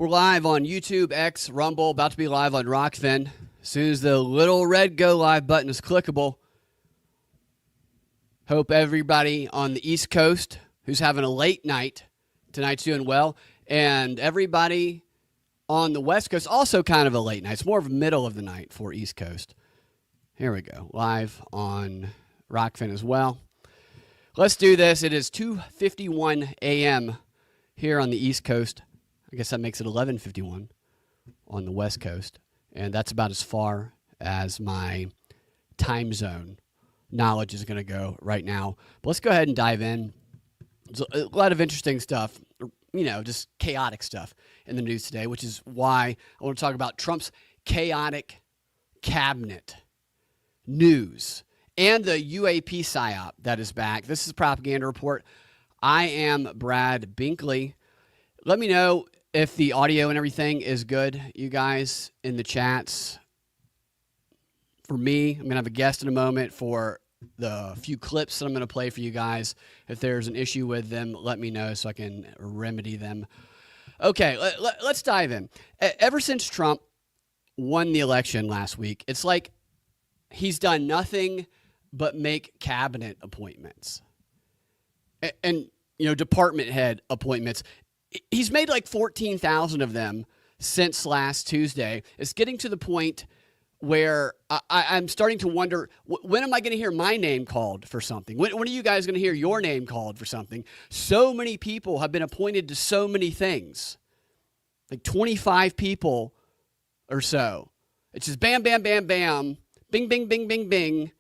We're live on YouTube, X, Rumble, about to be live on Rockfin. As soon as the little red go live button is clickable. Hope everybody on the East Coast who's having a late night tonight's doing well. And everybody on the West Coast, also kind of a late night. It's more of a middle of the night for East Coast. Here we go. Live on Rockfin as well. Let's do this. It is 2:51 a.m. here on the East Coast. I guess that makes it 11:51 on the West Coast. And that's about as far as my time zone knowledge is going to go right now. But let's go ahead and dive in. There's a lot of interesting stuff, just chaotic stuff in the news today, which is why I want to talk about Trump's chaotic cabinet news and the UAP PSYOP that is back. This is a propaganda report. I am Brad Binkley. Let me know if the audio and everything is good, you guys, in the chats. For me, I'm going to have a guest in a moment for the few clips that I'm going to play for you guys. If there's an issue with them, let me know so I can remedy them. Okay, let's dive in. Ever since Trump won the election last week, it's like he's done nothing but make cabinet appointments and department head appointments. He's made like 14,000 of them since last Tuesday. It's getting to the point where I'm starting to wonder, when am I going to hear my name called for something? When are you guys going to hear your name called for something? So many people have been appointed to so many things, like 25 people or so. It's just bam, bam, bam, bam, bing, bing, bing, bing, bing,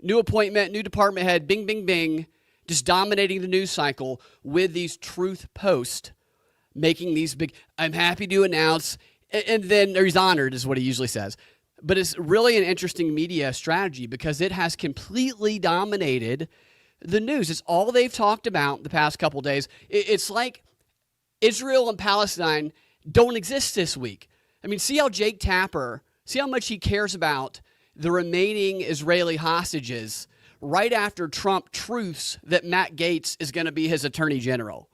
new appointment, new department head, bing, bing, bing, just dominating the news cycle with these truth posts, making these big, I'm happy to announce, and then he's honored is what he usually says. But it's really an interesting media strategy because it has completely dominated the news. It's all they've talked about the past couple days. It's like Israel and Palestine don't exist this week. I mean, see how Jake Tapper, see how much he cares about the remaining Israeli hostages right after Trump truths that Matt Gaetz is going to be his attorney general.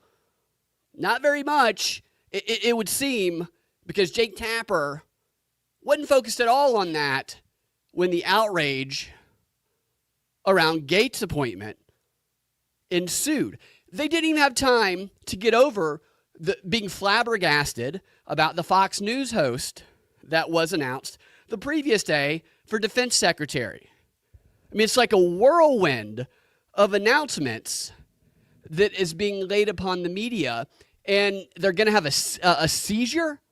Not very much, it would seem, because Jake Tapper wasn't focused at all on that when the outrage around Gaetz' appointment ensued. They didn't even have time to get over being flabbergasted about the Fox News host that was announced the previous day for defense secretary. I mean, it's like a whirlwind of announcements that is being laid upon the media, and they're going to have a seizure.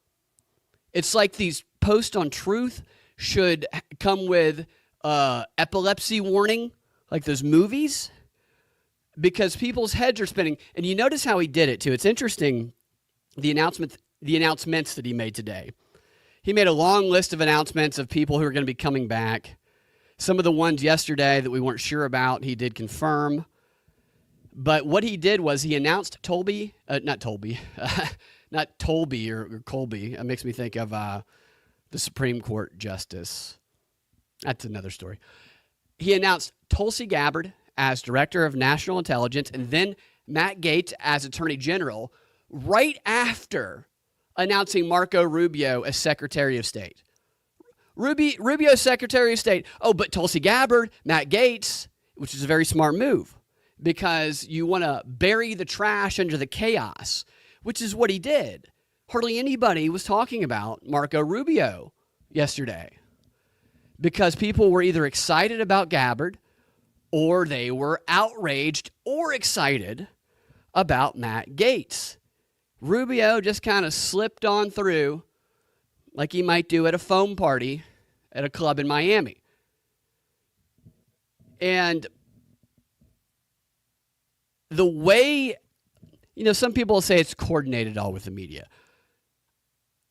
It's like these posts on Truth should come with epilepsy warning, like those movies, because people's heads are spinning. And you notice how he did it, too. It's interesting, the announcements that he made today. He made a long list of announcements of people who are going to be coming back. Some of the ones yesterday that we weren't sure about, he did confirm. But what he did was he announced not Tolby or Colby. It makes me think of the Supreme Court Justice. That's another story. He announced Tulsi Gabbard as Director of National Intelligence and then Matt Gaetz as Attorney General right after announcing Marco Rubio as Secretary of State. Rubio Secretary of State. Oh, but Tulsi Gabbard, Matt Gaetz, which is a very smart move because you want to bury the trash under the chaos, which is what he did. Hardly anybody was talking about Marco Rubio yesterday because people were either excited about Gabbard or they were outraged or excited about Matt Gaetz. Rubio just kind of slipped on through like he might do at a foam party at a club in Miami. And the way, some people say it's coordinated all with the media.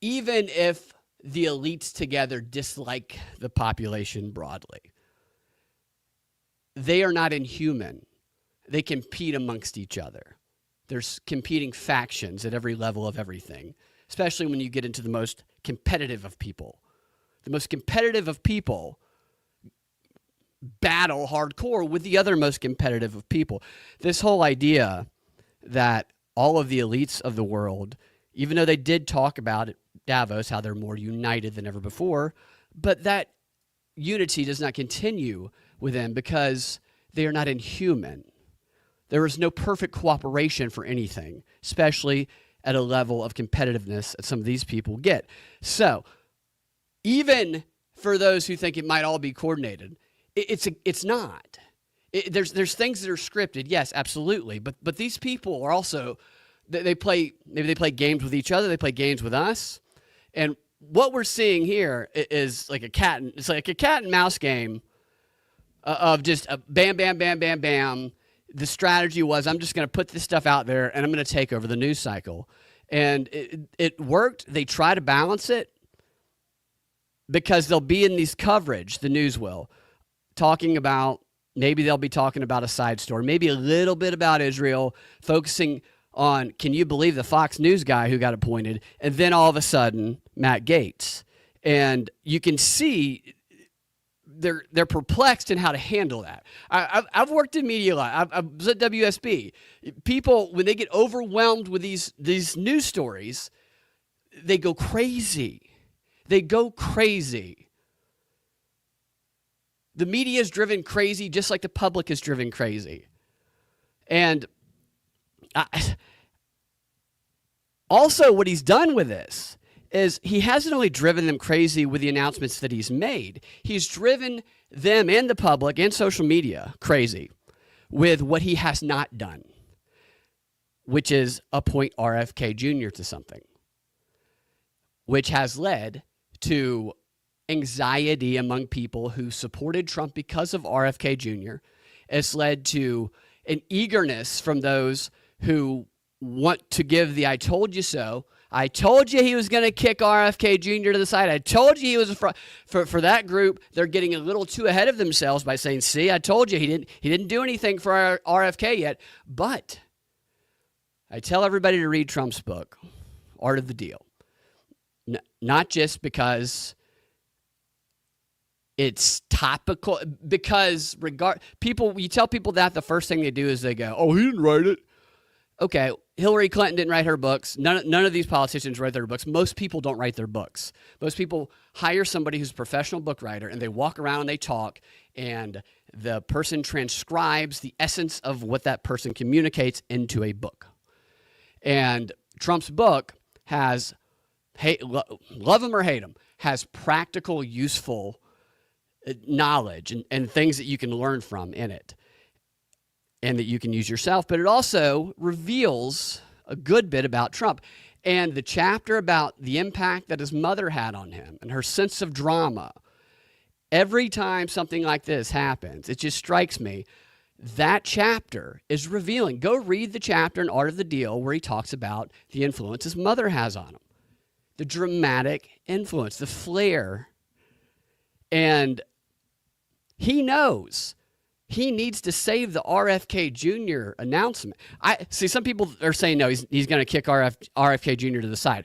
Even if the elites together dislike the population broadly, they are not inhuman. They compete amongst each other. There's competing factions at every level of everything, especially when you get into the most competitive of people. The most competitive of people battle hardcore with the other most competitive of people. This whole idea that all of the elites of the world even though they did talk about at Davos how they're more united than ever before. But that unity does not continue with them because they are not inhuman. There is no perfect cooperation for anything, especially at a level of competitiveness that some of these people get. So even for those who think it might all be coordinated, it's not. There's things that are scripted, yes, absolutely. But these people are also, maybe they play games with each other, they play games with us. And what we're seeing here is like a cat and mouse game of just a bam, bam, bam, bam, bam. The strategy was, I'm just going to put this stuff out there and I'm going to take over the news cycle. And it worked. They try to balance it because they'll be in these coverage, the news will, talking about, maybe they'll be talking about a side story, maybe a little bit about Israel, focusing on, can you believe the Fox News guy who got appointed? And then all of a sudden, Matt Gaetz. And you can see they're perplexed in how to handle that. I've worked in media a lot. I was at WSB. People, when they get overwhelmed with these news stories, they go crazy. They go crazy. The media is driven crazy just like the public is driven crazy. And also what he's done with this is he hasn't only driven them crazy with the announcements that he's made, he's driven them and the public and social media crazy with what he has not done, which is appoint RFK Jr. to something, which has led to anxiety among people who supported Trump because of RFK Jr. It's led to an eagerness from those who want to give the I told you so. I told you he was going to kick RFK Jr. to the side. I told you he was for that group. They're getting a little too ahead of themselves by saying, see, I told you he didn't do anything for our RFK yet. But I tell everybody to read Trump's book, Art of the Deal. Not just because it's topical, because you tell people that, the first thing they do is they go, oh, he didn't write it. Okay, Hillary Clinton didn't write her books. None of these politicians write their books. Most people don't write their books. Most people hire somebody who's a professional book writer, and they walk around and they talk, and the person transcribes the essence of what that person communicates into a book. And Trump's book has, love him or hate him, has practical, useful knowledge and things that you can learn from in it, and that you can use yourself, but it also reveals a good bit about Trump. And the chapter about the impact that his mother had on him and her sense of drama, every time something like this happens, it just strikes me, that chapter is revealing. Go read the chapter in Art of the Deal where he talks about the influence his mother has on him, the dramatic influence, the flair. And he knows he needs to save the RFK Jr. announcement. I see some people are saying, no, he's going to kick RFK Jr. to the side.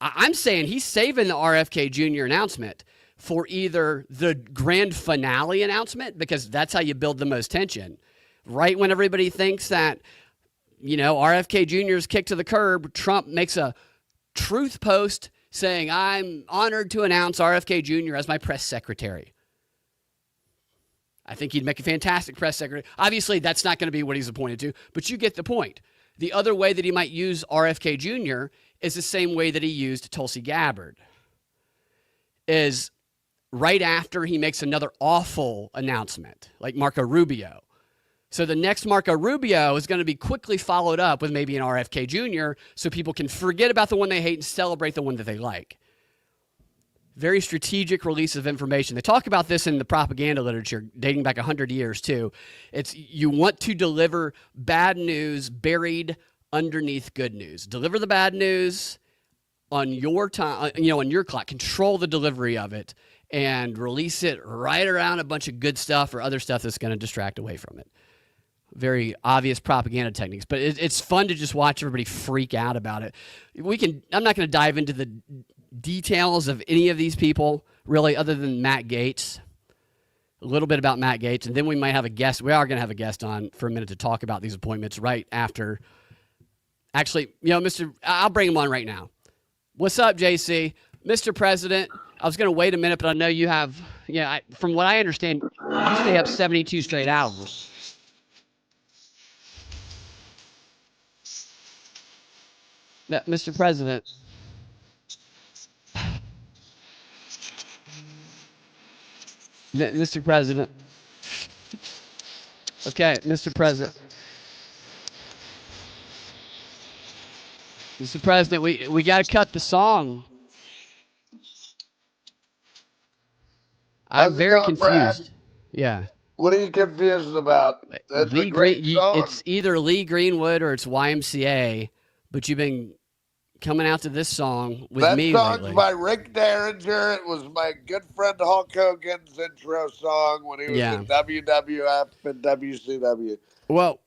I'm saying he's saving the RFK Jr. announcement for either the grand finale announcement, because that's how you build the most tension. Right when everybody thinks that, RFK Jr. is kicked to the curb, Trump makes a truth post saying, I'm honored to announce RFK Jr. as my press secretary. I think he'd make a fantastic press secretary. Obviously, that's not going to be what he's appointed to, but you get the point. The other way that he might use RFK Jr. is the same way that he used Tulsi Gabbard, is right after he makes another awful announcement, like Marco Rubio. So the next Marco Rubio is going to be quickly followed up with maybe an RFK Jr. so people can forget about the one they hate and celebrate the one that they like. Very strategic release of information. They talk about this in the propaganda literature dating back 100 years too. It's, you want to deliver bad news buried underneath good news. Deliver the bad news on your time, on your clock. Control the delivery of it and release it right around a bunch of good stuff or other stuff that's going to distract away from it. Very obvious propaganda techniques, but it's fun to just watch everybody freak out about it. I'm not going to dive into the details of any of these people, really, other than Matt Gaetz. A little bit about Matt Gaetz, and then we might have a guest. We are going to have a guest on for a minute to talk about these appointments right after Actually, I'll bring him on right now. What's up, JC? Mr. President, I was going to wait a minute, but I know you have, from what I understand, you stay up 72 straight hours. Mr. President. Mr. President. Okay, Mr. President. Mr. President, we got to cut the song. I'm very confused. Brad? Yeah. What are you confused about? It's a great song. It's either Lee Greenwood or it's YMCA, but you've been coming out to this song with me lately. That song's by Rick Derringer. It was my good friend Hulk Hogan's intro song when he was in WWF and WCW. Well,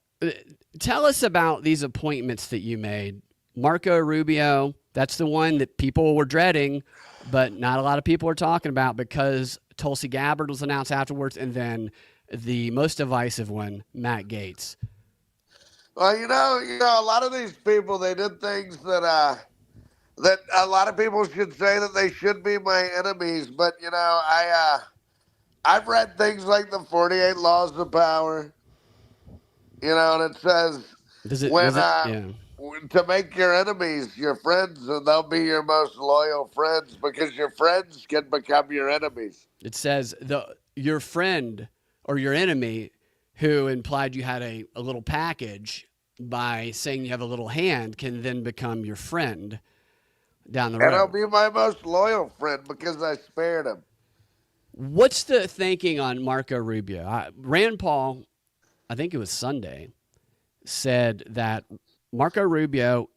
tell us about these appointments that you made. Marco Rubio, that's the one that people were dreading, but not a lot of people are talking about because Tulsi Gabbard was announced afterwards, and then the most divisive one, Matt Gaetz. Well, a lot of these people, they did things that a lot of people should say that they should be my enemies. But, I've read things like the 48 Laws of Power, and it says to make your enemies your friends, and they'll be your most loyal friends because your friends can become your enemies. It says your friend or your enemy who implied you had a little package by saying you have a little hand can then become your friend down the road. And I'll be my most loyal friend because I spared him. What's the thinking on Marco Rubio? Rand Paul, I think it was Sunday, said that Marco Rubio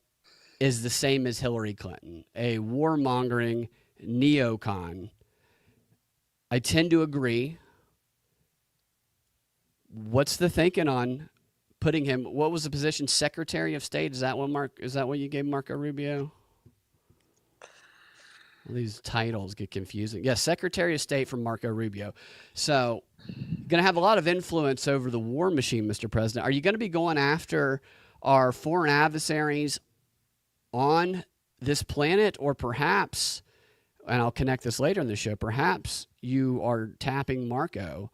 is the same as Hillary Clinton, a warmongering neocon. I tend to agree. What's the thinking on putting him? What was the position? Secretary of State? Is that what you gave Marco Rubio? Well, these titles get confusing. Yes, Secretary of State for Marco Rubio. So, going to have a lot of influence over the war machine, Mr. President. Are you going to be going after our foreign adversaries on this planet, or perhaps, and I'll connect this later in the show, perhaps you are tapping Marco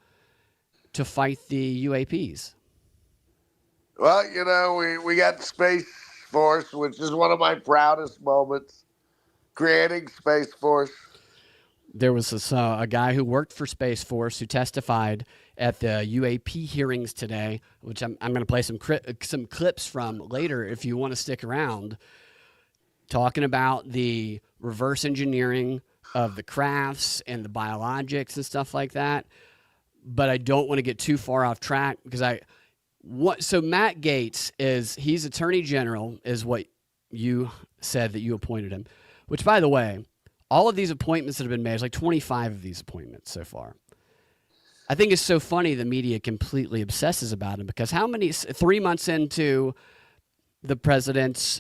to fight the UAPs? Well, we got Space Force, which is one of my proudest moments, creating Space Force. There was a guy who worked for Space Force who testified at the UAP hearings today, which I'm going to play some clips from later if you want to stick around, talking about the reverse engineering of the crafts and the biologics and stuff like that. But I don't want to get too far off track because so Matt Gaetz he's Attorney General, is what you said that you appointed him, which, by the way, all of these appointments that have been made, there's like 25 of these appointments so far. I think it's so funny the media completely obsesses about him because 3 months into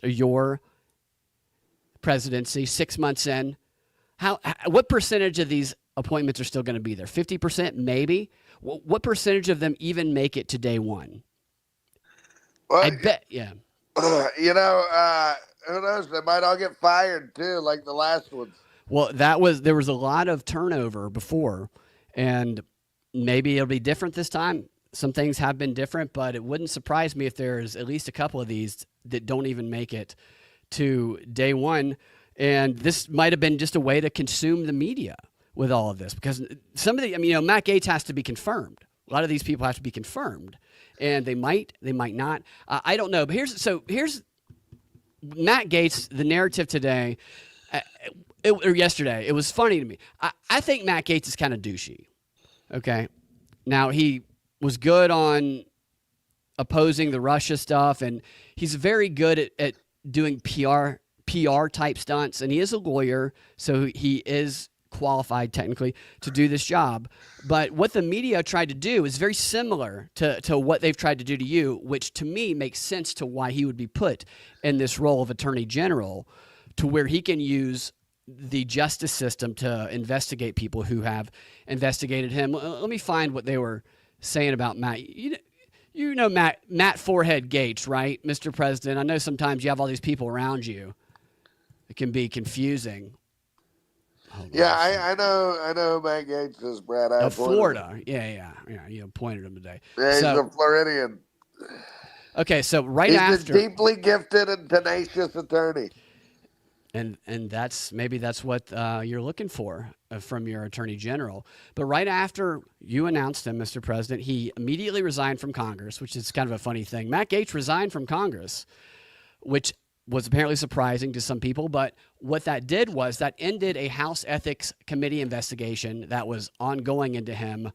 your presidency, 6 months in, what percentage of these appointments are still going to be there? 50%, maybe? What percentage of them even make it to day one? Well, I bet, yeah. Who knows? They might all get fired too, like the last ones. Well, there was a lot of turnover before, and maybe it'll be different this time. Some things have been different, but it wouldn't surprise me if there's at least a couple of these that don't even make it to day one. And this might have been just a way to consume the media with all of this, because some of Matt Gaetz has to be confirmed. A lot of these people have to be confirmed, and they might not. I don't know. But here's Matt Gaetz. The narrative today, or yesterday, it was funny to me. I think Matt Gaetz is kind of douchey. Okay, now he was good on opposing the Russia stuff, and he's very good at doing PR type stunts, and he is a lawyer, so he is qualified technically to do this job. But what the media tried to do is very similar to what they've tried to do to you, which to me makes sense to why he would be put in this role of Attorney General, to where he can use the justice system to investigate people who have investigated him. Let me find what they were saying about Matt. You know Matt Forehead Gates, right, Mr. President? I know sometimes you have all these people around you. It can be confusing. Yeah, I know who Matt Gates is, Brad. I Of appointed Florida. him. Yeah. You appointed him today. Yeah, he's a Floridian. Okay, so right He's after. a deeply gifted and tenacious attorney. And that's what you're looking for from your attorney general. But right after you announced him, Mr. President, he immediately resigned from Congress, which is kind of a funny thing. Matt Gaetz resigned from Congress, which was apparently surprising to some people. But what that did was that ended a House Ethics Committee investigation that was ongoing into him.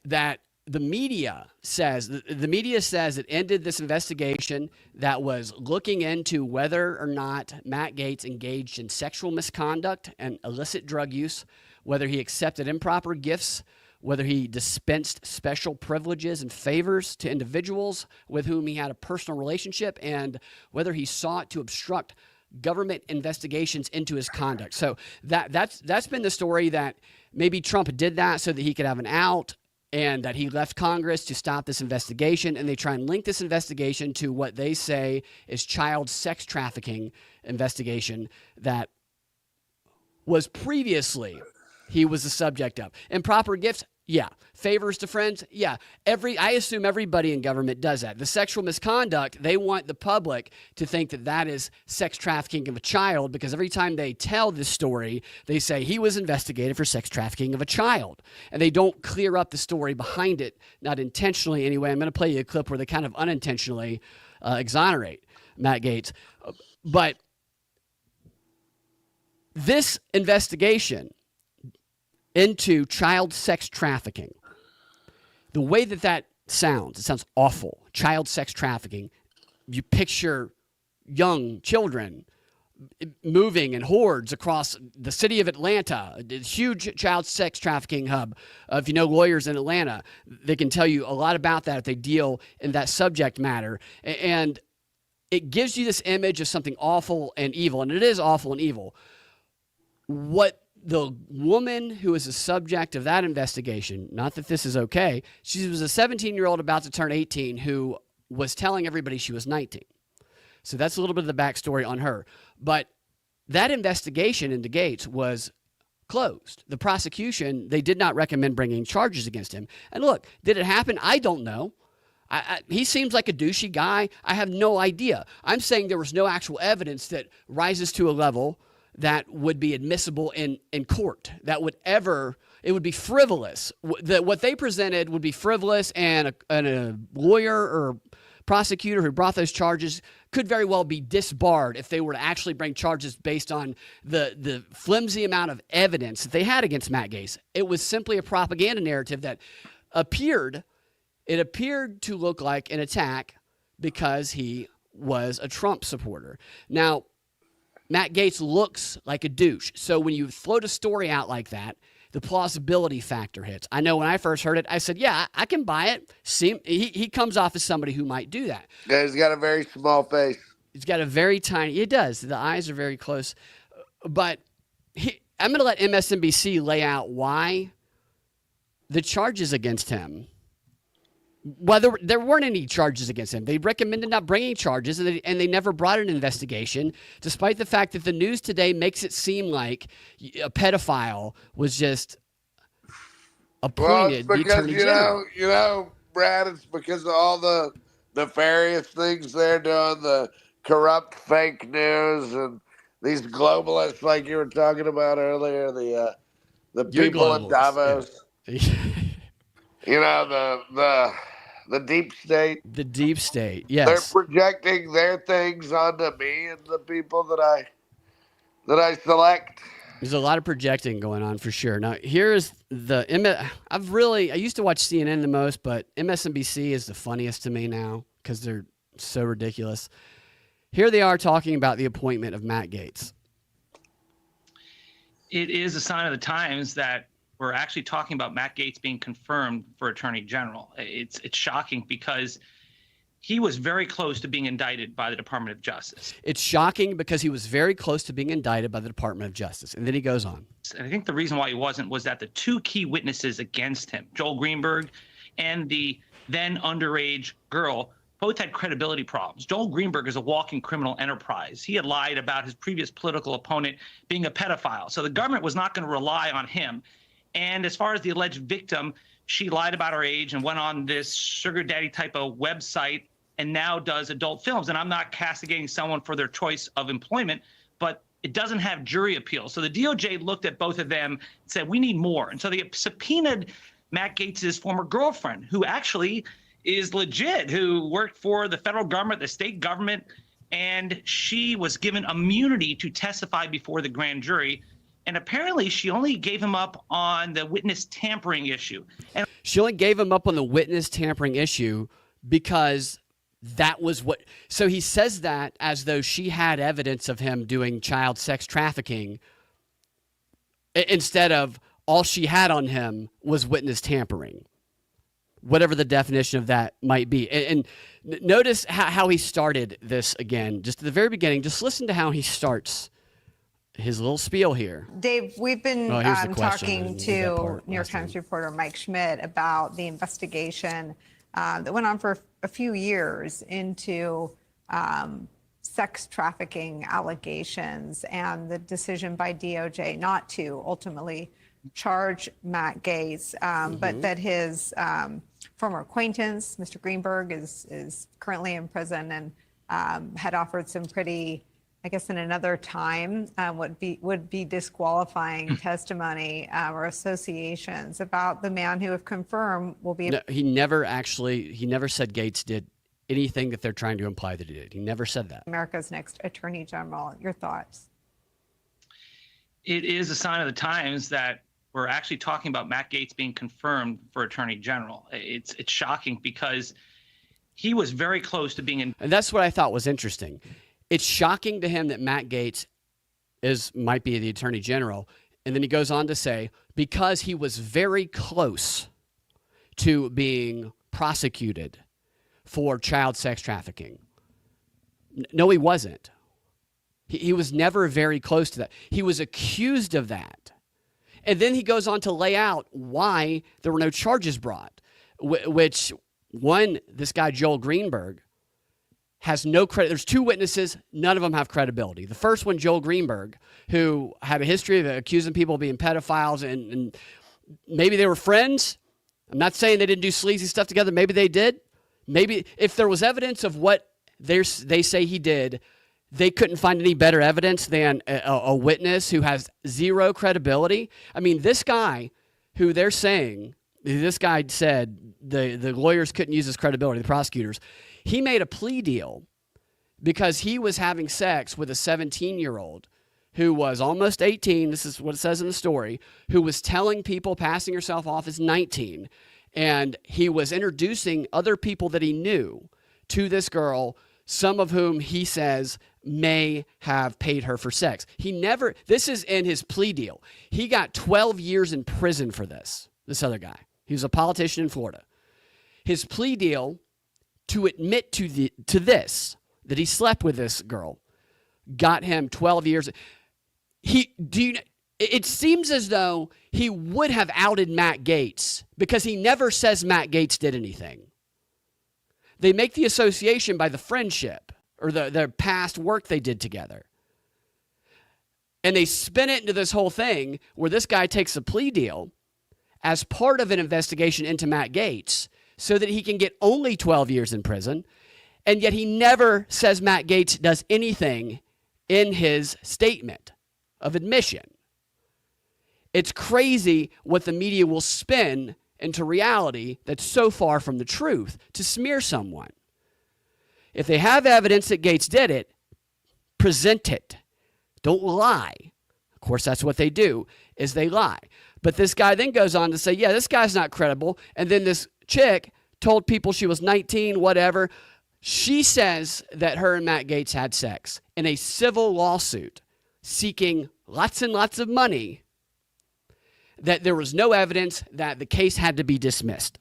That the media says it ended this investigation that was looking into whether or not Matt Gaetz engaged in sexual misconduct and illicit drug use, whether he accepted improper gifts, whether he dispensed special privileges and favors to individuals with whom he had a personal relationship, and whether he sought to obstruct government investigations into his conduct. So that's been the story, that maybe Trump did that so that he could have an out, and that he left Congress to stop this investigation. And they try and link this investigation to what they say is child sex trafficking investigation that was previously he was the subject of. Improper gifts, yeah. Favors to friends, yeah. I assume everybody in government does that. The sexual misconduct, they want the public to think that that is sex trafficking of a child, because every time they tell this story, they say he was investigated for sex trafficking of a child. And they don't clear up the story behind it, not intentionally anyway. I'm going to play you a clip where they kind of unintentionally exonerate Matt Gaetz. But this investigation into child sex trafficking, the way that sounds, it sounds awful. Child sex trafficking. You picture young children moving in hordes across the city of Atlanta, a huge child sex trafficking hub. If you know lawyers in Atlanta, they can tell you a lot about that if they deal in that subject matter. And it gives you this image of something awful and evil, and it is awful and evil. What the woman who is the subject of that investigation, not that this is okay, she was a 17-year-old about to turn 18 who was telling everybody she was 19. So that's a little bit of the backstory on her. But that investigation into Gaetz was closed. The prosecution, they did not recommend bringing charges against him. And look, did it happen? I don't know. He seems like a douchey guy. I have no idea. I'm saying there was no actual evidence that rises to a level that would be admissible in court, that would it would be frivolous. What they presented would be frivolous, and a lawyer or prosecutor who brought those charges could very well be disbarred if they were to actually bring charges based on the flimsy amount of evidence that they had against Matt Gaetz. It was simply a propaganda narrative that appeared to look like an attack because he was a Trump supporter. Now, Matt Gaetz looks like a douche. So when you float a story out like that, the plausibility factor hits. I know when I first heard it, I said, yeah, I can buy it. He comes off as somebody who might do that. Yeah, he's got a very small face. He's got a very tiny, it does. The eyes are very close. But I'm going to let MSNBC lay out why the charges against him, whether there weren't any charges against him. They recommended not bringing charges, and they never brought an investigation, despite the fact that the news today makes it seem like a pedophile was just appointed the Attorney General. You know, Brad, it's because of all the nefarious things they're doing, the corrupt fake news, and these globalists, like you were talking about earlier, the people in Davos. Yeah. You know, the deep state. The deep state, yes. They're projecting their things onto me and the people that I select. There's a lot of projecting going on for sure. Now, here's I used to watch CNN the most, but MSNBC is the funniest to me now because they're so ridiculous. Here they are talking about the appointment of Matt Gaetz. It is a sign of the times that we're actually talking about Matt Gaetz being confirmed for Attorney General. It's shocking because he was very close to being indicted by the Department of Justice. It's shocking because he was very close to being indicted by the Department of Justice. And then he goes on. And I think the reason why he wasn't was that the two key witnesses against him, Joel Greenberg and the then underage girl both had credibility problems. Joel Greenberg is a walking criminal enterprise. He had lied about his previous political opponent being a pedophile. So the government was not going to rely on him. And as far as the alleged victim, she lied about her age and went on this sugar daddy type of website and now does adult films. And I'm not castigating someone for their choice of employment, but it doesn't have jury appeal. So the DOJ looked at both of them and said, we need more. And so they subpoenaed Matt Gaetz's former girlfriend, who actually is legit, who worked for the federal government, the state government, and she was given immunity to testify before the grand jury. And apparently she only gave him up on the witness tampering issue. And she only gave him up on the witness tampering issue because that was what. So he says that as though she had evidence of him doing child sex trafficking instead of all she had on him was witness tampering, whatever the definition of that might be. And notice how he started this again, just at the very beginning. Just listen to how he starts his little spiel here. Dave, we've been talking to New York Times reporter Mike Schmidt about the investigation that went on for a few years into sex trafficking allegations and the decision by DOJ not to ultimately charge Matt Gaetz, but that his former acquaintance, Mr. Greenberg, is currently in prison and had offered some pretty, I guess in another time, would be disqualifying testimony or associations about the man who, if confirmed, will be. No, he never said Gaetz did anything that they're trying to imply that he did. He never said that. America's next Attorney General. Your thoughts? It is a sign of the times that we're actually talking about Matt Gaetz being confirmed for Attorney General. It's shocking because he was very close to being in. And that's what I thought was interesting. It's shocking to him that Matt Gaetz might be the Attorney General. And then he goes on to say, because he was very close to being prosecuted for child sex trafficking. No, he wasn't. He was never very close to that. He was accused of that. And then he goes on to lay out why there were no charges brought, which one, this guy Joel Greenberg, has no credit. There's two witnesses. None of them have credibility. The first one, Joel Greenberg, who had a history of accusing people of being pedophiles, and maybe they were friends. I'm not saying they didn't do sleazy stuff together. Maybe they did. Maybe if there was evidence of what they say he did, they couldn't find any better evidence than a witness who has zero credibility. I mean, this guy who they're saying, this guy said the lawyers couldn't use his credibility, the prosecutors. He made a plea deal because he was having sex with a 17-year-old who was almost 18, this is what it says in the story, who was telling people, passing herself off as 19, and he was introducing other people that he knew to this girl, some of whom he says may have paid her for sex. This is in his plea deal. He got 12 years in prison for this other guy. He was a politician in Florida. His plea deal to admit to this, that he slept with this girl, got him 12 years. It seems as though he would have outed Matt Gaetz because he never says Matt Gaetz did anything. They make the association by the friendship or the past work they did together. And they spin it into this whole thing where this guy takes a plea deal as part of an investigation into Matt Gaetz so that he can get only 12 years in prison, and yet he never says Matt Gaetz does anything in his statement of admission. It's crazy what the media will spin into reality that's so far from the truth to smear someone. If they have evidence that Gaetz did it, present it. Don't lie. Of course, that's what they do, is they lie. But this guy then goes on to say, yeah, this guy's not credible. And then this chick told people she was 19, whatever. She says that her and Matt Gaetz had sex in a civil lawsuit seeking lots and lots of money, that there was no evidence, that the case had to be dismissed.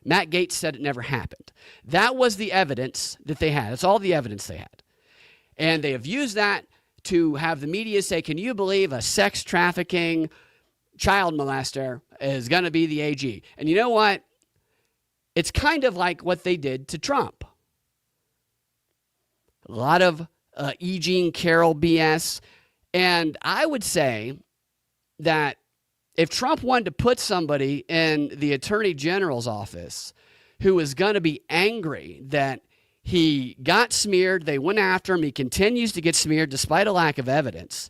Matt Gaetz said it never happened. That was the evidence that they had. That's all the evidence they had. And they have used that to have the media say, can you believe a sex trafficking child molester is going to be the AG? And you know what? it's kind of like what they did to Trump. A lot of E. Jean Carroll BS. And I would say that if Trump wanted to put somebody in the Attorney General's office who was going to be angry that he got smeared, they went after him, he continues to get smeared despite a lack of evidence,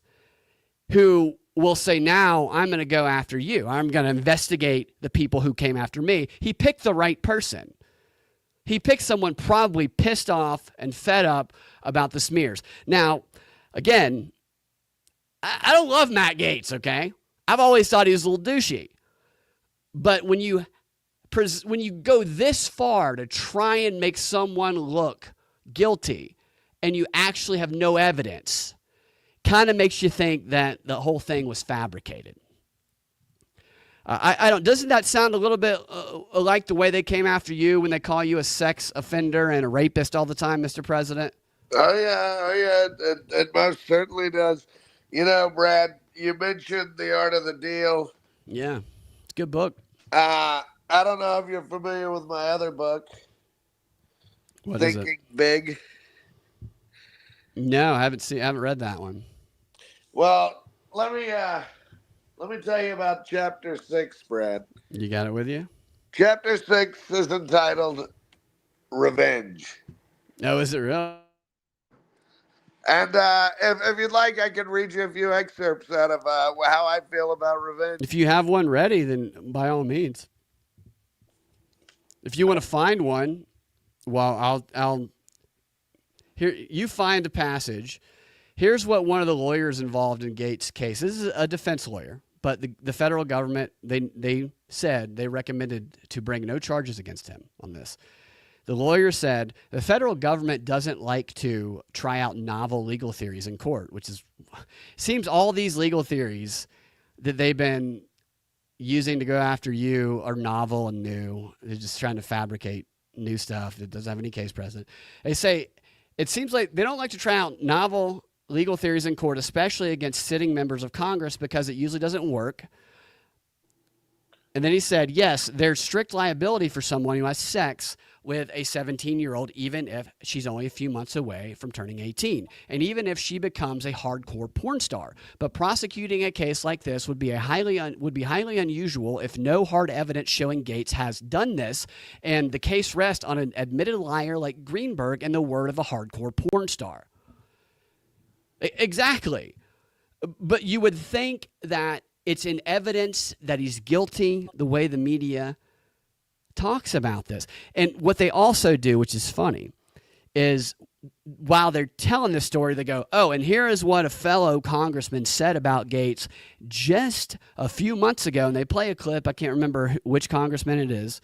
who will say, now I'm going to go after you. I'm going to investigate the people who came after me. He picked the right person. He picked someone probably pissed off and fed up about the smears. Now, again, I don't love Matt Gaetz, okay? I've always thought he was a little douchey. But when you go this far to try and make someone look guilty and you actually have no evidence, kind of makes you think that the whole thing was fabricated. I don't. Doesn't that sound a little bit like the way they came after you when they call you a sex offender and a rapist all the time, Mr. President? Oh yeah, it most certainly does. You know, Brad, you mentioned The Art of the Deal. Yeah, it's a good book. I don't know if you're familiar with my other book, What is it? Thinking Big. No, I haven't read that one. Well, let me tell you about Chapter 6, Brad. You got it with you? Chapter 6 is entitled Revenge. No, is it real? And if you'd like, I can read you a few excerpts out of how I feel about revenge. If you have one ready, then by all means. If you want to find one, well, I'll here you find a passage. Here's what one of the lawyers involved in Gaetz' case. This is a defense lawyer, but the federal government, they said they recommended to bring no charges against him on this. The lawyer said the federal government doesn't like to try out novel legal theories in court, which seems all these legal theories that they've been using to go after you are novel and new. They're just trying to fabricate new stuff that doesn't have any case precedent. They say it seems like they don't like to try out novel legal theories in court, especially against sitting members of Congress, because it usually doesn't work. And then he said, yes, there's strict liability for someone who has sex with a 17-year-old, even if she's only a few months away from turning 18, and even if she becomes a hardcore porn star. But prosecuting a case like this would be highly unusual if no hard evidence showing Gaetz has done this, and the case rests on an admitted liar like Greenberg and the word of a hardcore porn star. Exactly. But you would think that it's in evidence that he's guilty the way the media talks about this. And what they also do, which is funny, is while they're telling this story, they go, oh, and here is what a fellow congressman said about Gaetz just a few months ago. And they play a clip. I can't remember which congressman it is,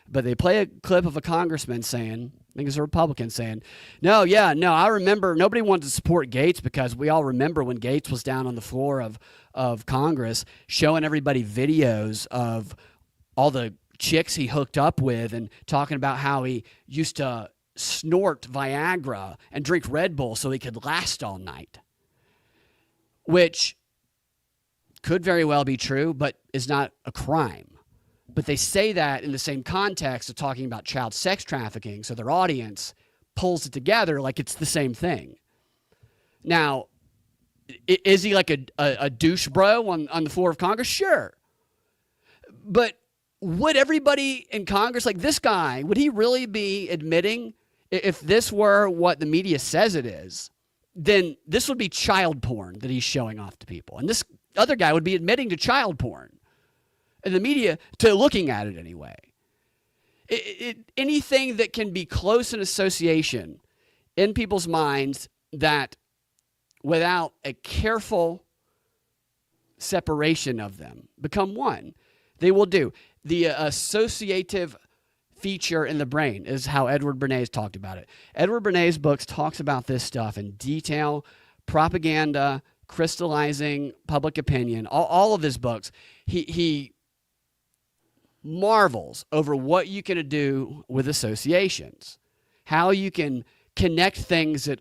but they play a clip of a congressman saying, I think it's a Republican saying, no, I remember nobody wanted to support Gaetz because we all remember when Gaetz was down on the floor of Congress showing everybody videos of all the chicks he hooked up with and talking about how he used to snort Viagra and drink Red Bull so he could last all night, which could very well be true, but is not a crime. But they say that in the same context of talking about child sex trafficking, so their audience pulls it together like it's the same thing. Now, is he like a douche bro on the floor of Congress? Sure. But would everybody in Congress, like this guy, would he really be admitting, if this were what the media says it is, then this would be child porn that he's showing off to people. And this other guy would be admitting to child porn. And the media, to looking at it anyway. Anything that can be close in association in people's minds that without a careful separation of them become one, they will do. The associative feature in the brain is how Edward Bernays talked about it. Edward Bernays' books talks about this stuff in detail, propaganda, crystallizing public opinion, all of his books. He marvels over what you can do with associations, how you can connect things that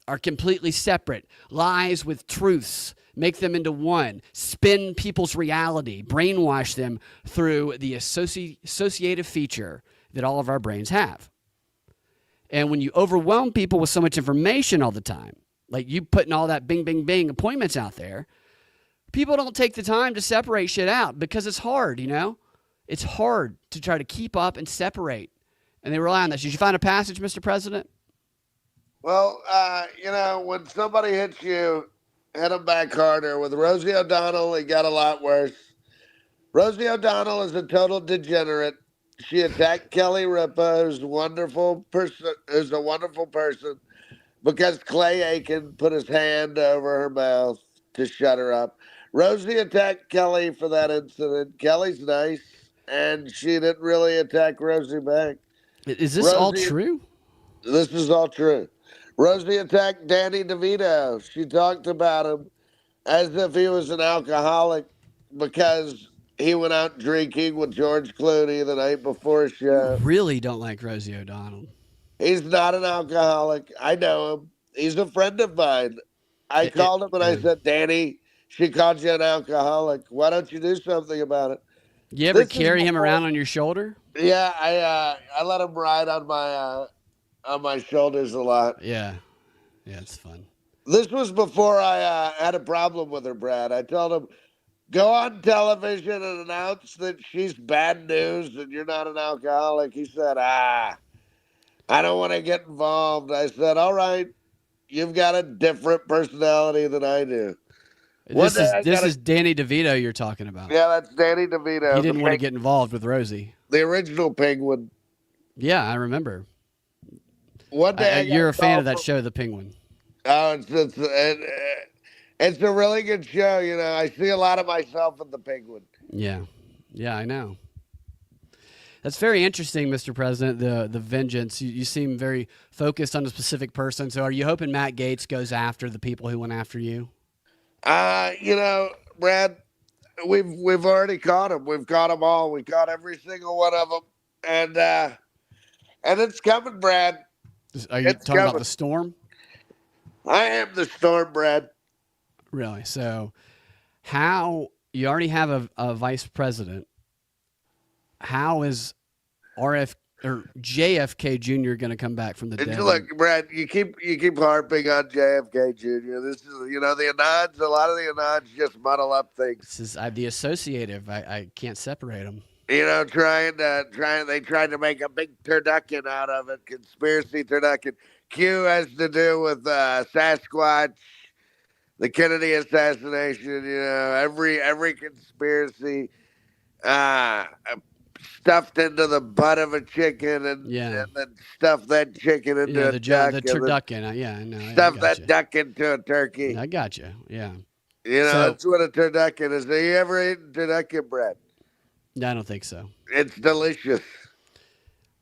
are completely separate, lies with truths, make them into one, spin people's reality, brainwash them through the associative feature that all of our brains have. And when you overwhelm people with so much information all the time, like you putting all that bing, bing, bing appointments out there, people don't take the time to separate shit out because it's hard, you know? It's hard to try to keep up and separate. And they rely on that. Did you find a passage, Mr. President? Well, you know, when somebody hits you, hit them back harder. With Rosie O'Donnell, it got a lot worse. Rosie O'Donnell is a total degenerate. She attacked Kelly Ripa, who's a wonderful person, because Clay Aiken put his hand over her mouth to shut her up. Rosie attacked Kelly for that incident. Kelly's nice, and she didn't really attack Rosie back. Is this all true? This is all true. Rosie attacked Danny DeVito. She talked about him as if he was an alcoholic because he went out drinking with George Clooney the night before a show. Really don't like Rosie O'Donnell. He's not an alcoholic. I know him. He's a friend of mine. I called him and I said, Danny, she called you an alcoholic. Why don't you do something about it? You ever carry him around on your shoulder? Yeah, I let him ride on my shoulders a lot. Yeah, it's fun. This was before I had a problem with her, Brad. I told him, go on television and announce that she's bad news and you're not an alcoholic. He said, I don't want to get involved. I said, all right, you've got a different personality than I do. This is Danny DeVito you're talking about. Yeah, that's Danny DeVito. He didn't want to get involved with Rosie. The original Penguin. Yeah, I remember. One day you're a fan of that show, The Penguin. Oh, it's a really good show. You know, I see a lot of myself in The Penguin. Yeah, I know. That's very interesting, Mr. President, the vengeance. You seem very focused on a specific person. So are you hoping Matt Gaetz goes after the people who went after you? You know, Brad, we've already caught them. We've caught them all. We caught every single one of them. And it's coming, Brad. Are you talking about the storm? I am the storm, Brad. Really? So how you already have a vice president. How is JFK Jr. going to come back from the dead? Look, Brad, you keep harping on JFK Jr. This is, you know, the Anons. A lot of the Anons just muddle up things. This is the associative. I can't separate them. You know, they tried to make a big turducken out of it, conspiracy turducken. Q has to do with Sasquatch, the Kennedy assassination. You know, every conspiracy stuffed into the butt of a chicken and then stuff that chicken into a duck. The turducken. I know. Stuff that duck into a turkey. I got you. Yeah. You know, that's what a turducken is. Have you ever eaten turducken bread? No, I don't think so. It's delicious.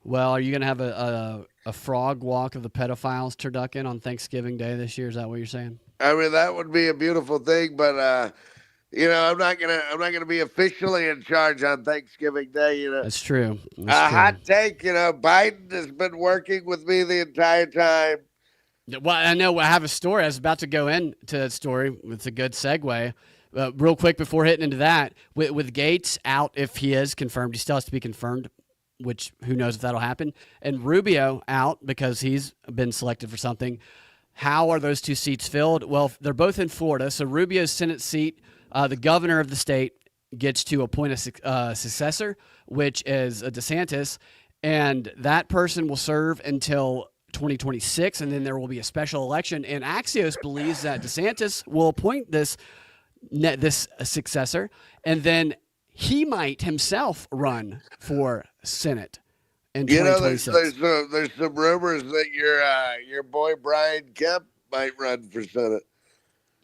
Well, are you going to have a frog walk of the pedophiles turducken on Thanksgiving Day this year? Is that what you're saying? I mean, that would be a beautiful thing, but you know, I'm not gonna be officially in charge on Thanksgiving Day. You know, that's true. Hot take. You know, Biden has been working with me the entire time. Well, I know I have a story. I was about to go into that story. It's a good segue. Real quick before hitting into that, with Gaetz out, if he is confirmed, he still has to be confirmed, which who knows if that'll happen. And Rubio out because he's been selected for something. How are those two seats filled? Well, they're both in Florida. So Rubio's Senate seat, the governor of the state gets to appoint a successor, which is a DeSantis, and that person will serve until 2026, and then there will be a special election. And Axios believes that DeSantis will appoint this successor, and then he might himself run for Senate in 2026. You know, there's some rumors that your boy Brian Kemp might run for Senate.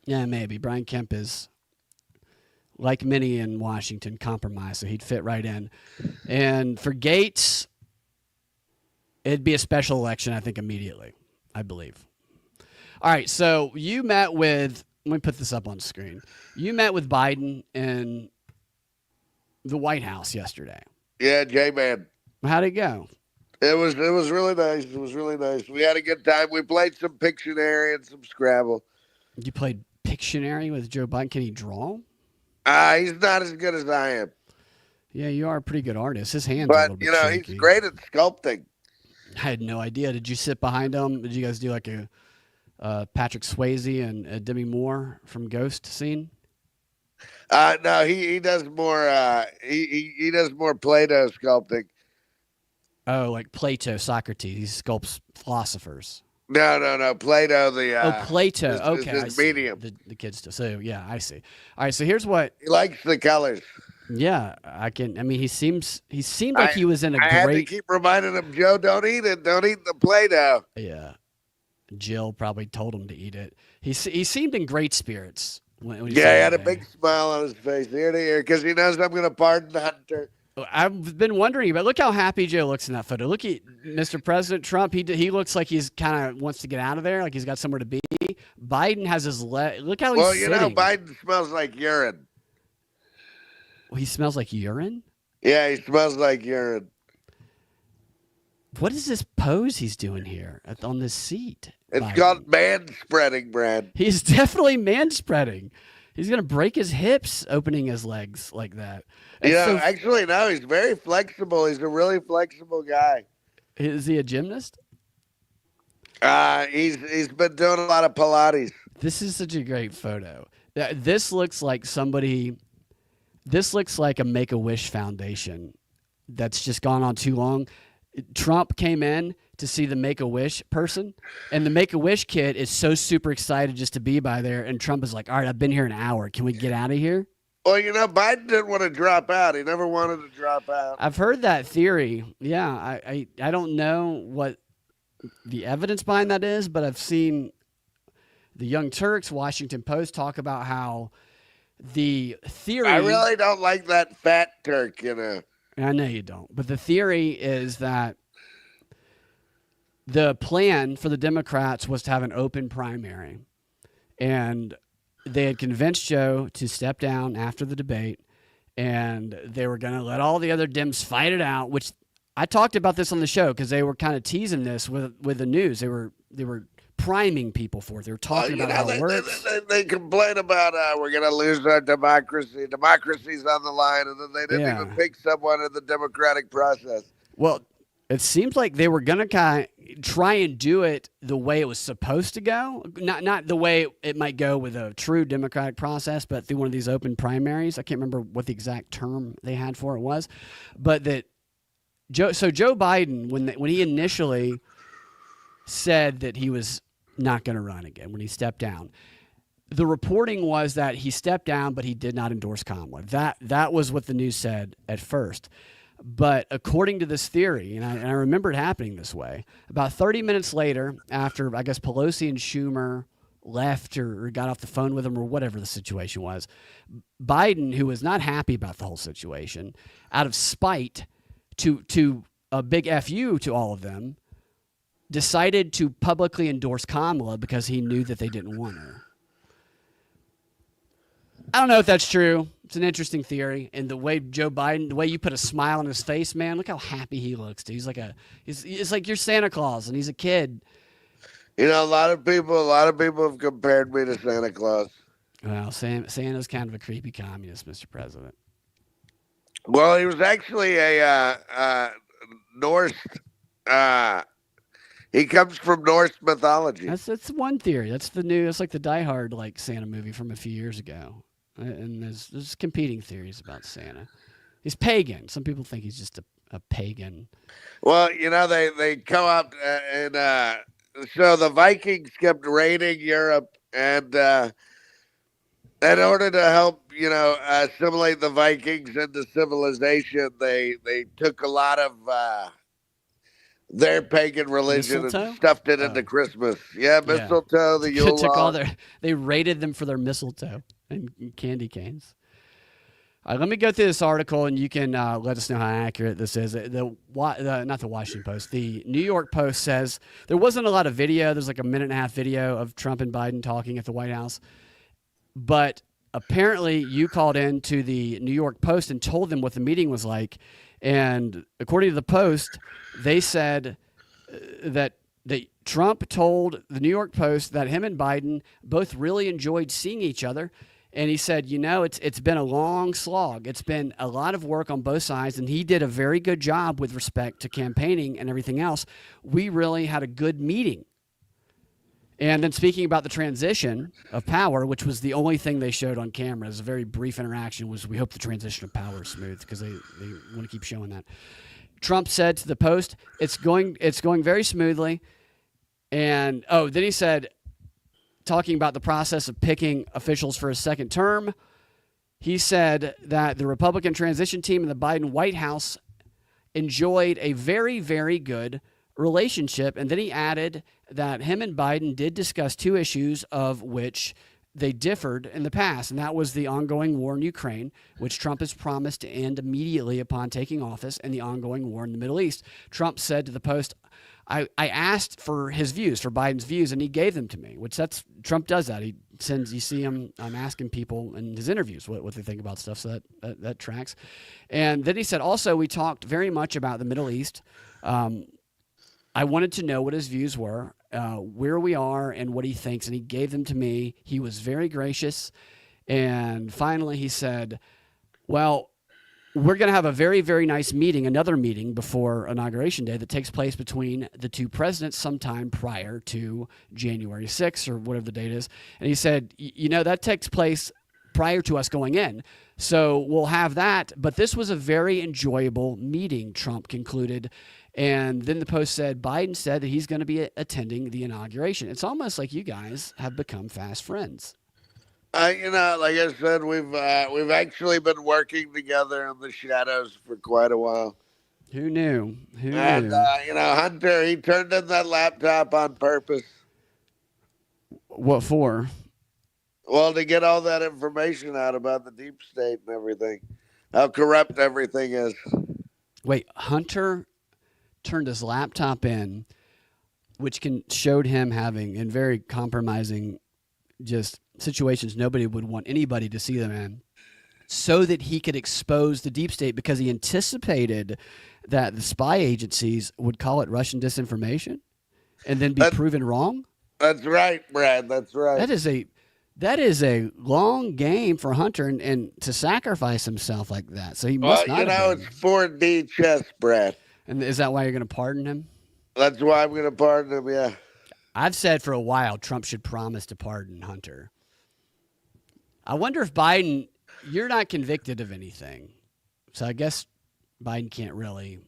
Yeah, maybe. Brian Kemp is, like many in Washington, compromised, so he'd fit right in. And for Gaetz, it'd be a special election, I think, immediately, I believe. All right, so you met with, let me put this up on screen. You met with Biden in the White House yesterday. Yeah, J-Man. How'd it go? It was really nice. It was really nice. We had a good time. We played some Pictionary and some Scrabble. You played Pictionary with Joe Biden. Can he draw? He's not as good as I am. Yeah, you are a pretty good artist. His hands are a But little bit shaky. he's great at sculpting. I had no idea. Did you sit behind him? Did you guys do like a Patrick Swayze and Demi Moore from Ghost scene? No, he does more. He does more Play-Doh sculpting. Oh, like Plato, Socrates. He sculpts philosophers. No. Play-Doh. Plato. Is Okay, I his see. medium. The kids. So yeah, I see. All right. So here's what. He likes the colors. Yeah, I mean, he seemed like he was in a I had to great. keep reminding him, Joe, don't eat it. Don't eat the Play-Doh. Yeah, Jill probably told him to eat it. He seemed in great spirits. When He had a big smile on his face, ear to ear, because he knows I'm going to pardon Hunter. I've been wondering, but look how happy Joe looks in that photo. Look at Mr. President Trump. He looks like he's kind of wants to get out of there, like he's got somewhere to be. Biden has his leg. Look how he's sitting. Well, Biden smells like urine. He smells like urine? Yeah, he smells like urine. What is this pose he's doing here on this seat? It's Biden? called man-spreading, Brad. He's definitely man-spreading. He's going to break his hips opening his legs like that. Actually, no, he's very flexible. He's a really flexible guy. Is he a gymnast? He's been doing a lot of Pilates. This is such a great photo. This looks like somebody... This looks like a Make-A-Wish Foundation that's just gone on too long. Trump came in to see the Make-A-Wish person, and the Make-A-Wish kid is so super excited just to be by there, and Trump is like, all right, I've been here an hour. Can we get out of here? Well, Biden didn't want to drop out. He never wanted to drop out. I've heard that theory. Yeah, I don't know what the evidence behind that is, but I've seen the Young Turks, Washington Post talk about how the theory... I really don't like that fat Turk, I know you don't, but the theory is that the plan for the Democrats was to have an open primary, and they had convinced Joe to step down after the debate, and they were going to let all the other Dems fight it out, which I talked about this on the show because they were kind of teasing this with the news. They were priming people for it. They were talking about how it works. They complain about we're going to lose our democracy. Democracy's on the line, and then they didn't even pick someone in the democratic process. Well, it seems like they were going to kind of try and do it the way it was supposed to go. Not the way it might go with a true democratic process, but through one of these open primaries. I can't remember what the exact term they had for it was. But that Joe Biden, when he initially said that he was not going to run again, when he stepped down, the reporting was that he stepped down, but he did not endorse Kamala. That was what the news said at first. But according to this theory, and I remember it happening this way, about 30 minutes later, after I guess Pelosi and Schumer left or got off the phone with him or whatever the situation was, Biden, who was not happy about the whole situation, out of spite to a big FU to all of them, decided to publicly endorse Kamala because he knew that they didn't want her. I don't know if that's true. It's an interesting theory. And the way Joe Biden, the way you put a smile on his face, man, look how happy he looks, dude. He's like your Santa Claus, and he's a kid. A lot of people have compared me to Santa Claus. Well, Santa's kind of a creepy communist, Mr. President. Well, he was actually a Norse. He comes from Norse mythology. That's one theory. That's like the Die Hard Santa movie from a few years ago. And there's competing theories about Santa. He's pagan. Some people think he's just a pagan. Well, they come up and so the Vikings kept raiding Europe, and in order to help, assimilate the Vikings into civilization, they took a lot of their pagan religion mistletoe? And stuffed it into Christmas. Yeah, mistletoe, the Yule log. They raided them for their mistletoe and candy canes. All right, let me go through this article, and you can let us know how accurate this is. Not the Washington Post. The New York Post says there wasn't a lot of video. There's like a 1.5-minute video of Trump and Biden talking at the White House. But apparently you called in to the New York Post and told them what the meeting was like. And according to the Post, they said that Trump told the New York Post that him and Biden both really enjoyed seeing each other, And he said, it's been a long slog. It's been a lot of work on both sides, and he did a very good job with respect to campaigning and everything else. We really had a good meeting. And then speaking about the transition of power, which was the only thing they showed on camera, it was a very brief interaction, was we hope the transition of power is smooth because they want to keep showing that. Trump said to the Post, it's going very smoothly. And, then he said, talking about the process of picking officials for his second term, he said that the Republican transition team in the Biden White House enjoyed a very, very good relationship. And then he added that him and Biden did discuss two issues of which they differed in the past, and that was the ongoing war in Ukraine, which Trump has promised to end immediately upon taking office, and the ongoing war in the Middle East. Trump said to the Post, I asked for his views, for Biden's views, and he gave them to me, Trump does that. He sends, you see him asking people in his interviews what they think about stuff, so that tracks. And then he said, also, we talked very much about the Middle East. I wanted to know what his views were, where we are, and what he thinks, and he gave them to me. He was very gracious. And finally, he said, well, we're going to have a very, very nice meeting, another meeting before Inauguration Day that takes place between the two presidents sometime prior to January 6th or whatever the date is. And he said, that takes place prior to us going in. So we'll have that. But this was a very enjoyable meeting, Trump concluded. And then the Post said, Biden said that he's going to be attending the inauguration. It's almost like you guys have become fast friends. Like I said, we've actually been working together in the shadows for quite a while. Who knew? And Hunter, he turned in that laptop on purpose. What for? Well, to get all that information out about the deep state and everything, how corrupt everything is. Wait, Hunter turned his laptop in, which showed him having in very compromising just situations nobody would want anybody to see them in, so that he could expose the deep state because he anticipated that the spy agencies would call it Russian disinformation and then be proven wrong. That's right, Brad. That's right. That is a long game for Hunter and to sacrifice himself like that. So he must not have been. It's 4D chess, Brad. And is that why you're going to pardon him? That's why I'm going to pardon him, yeah. I've said for a while Trump should promise to pardon Hunter. I wonder if Biden, you're not convicted of anything. So I guess Biden can't really.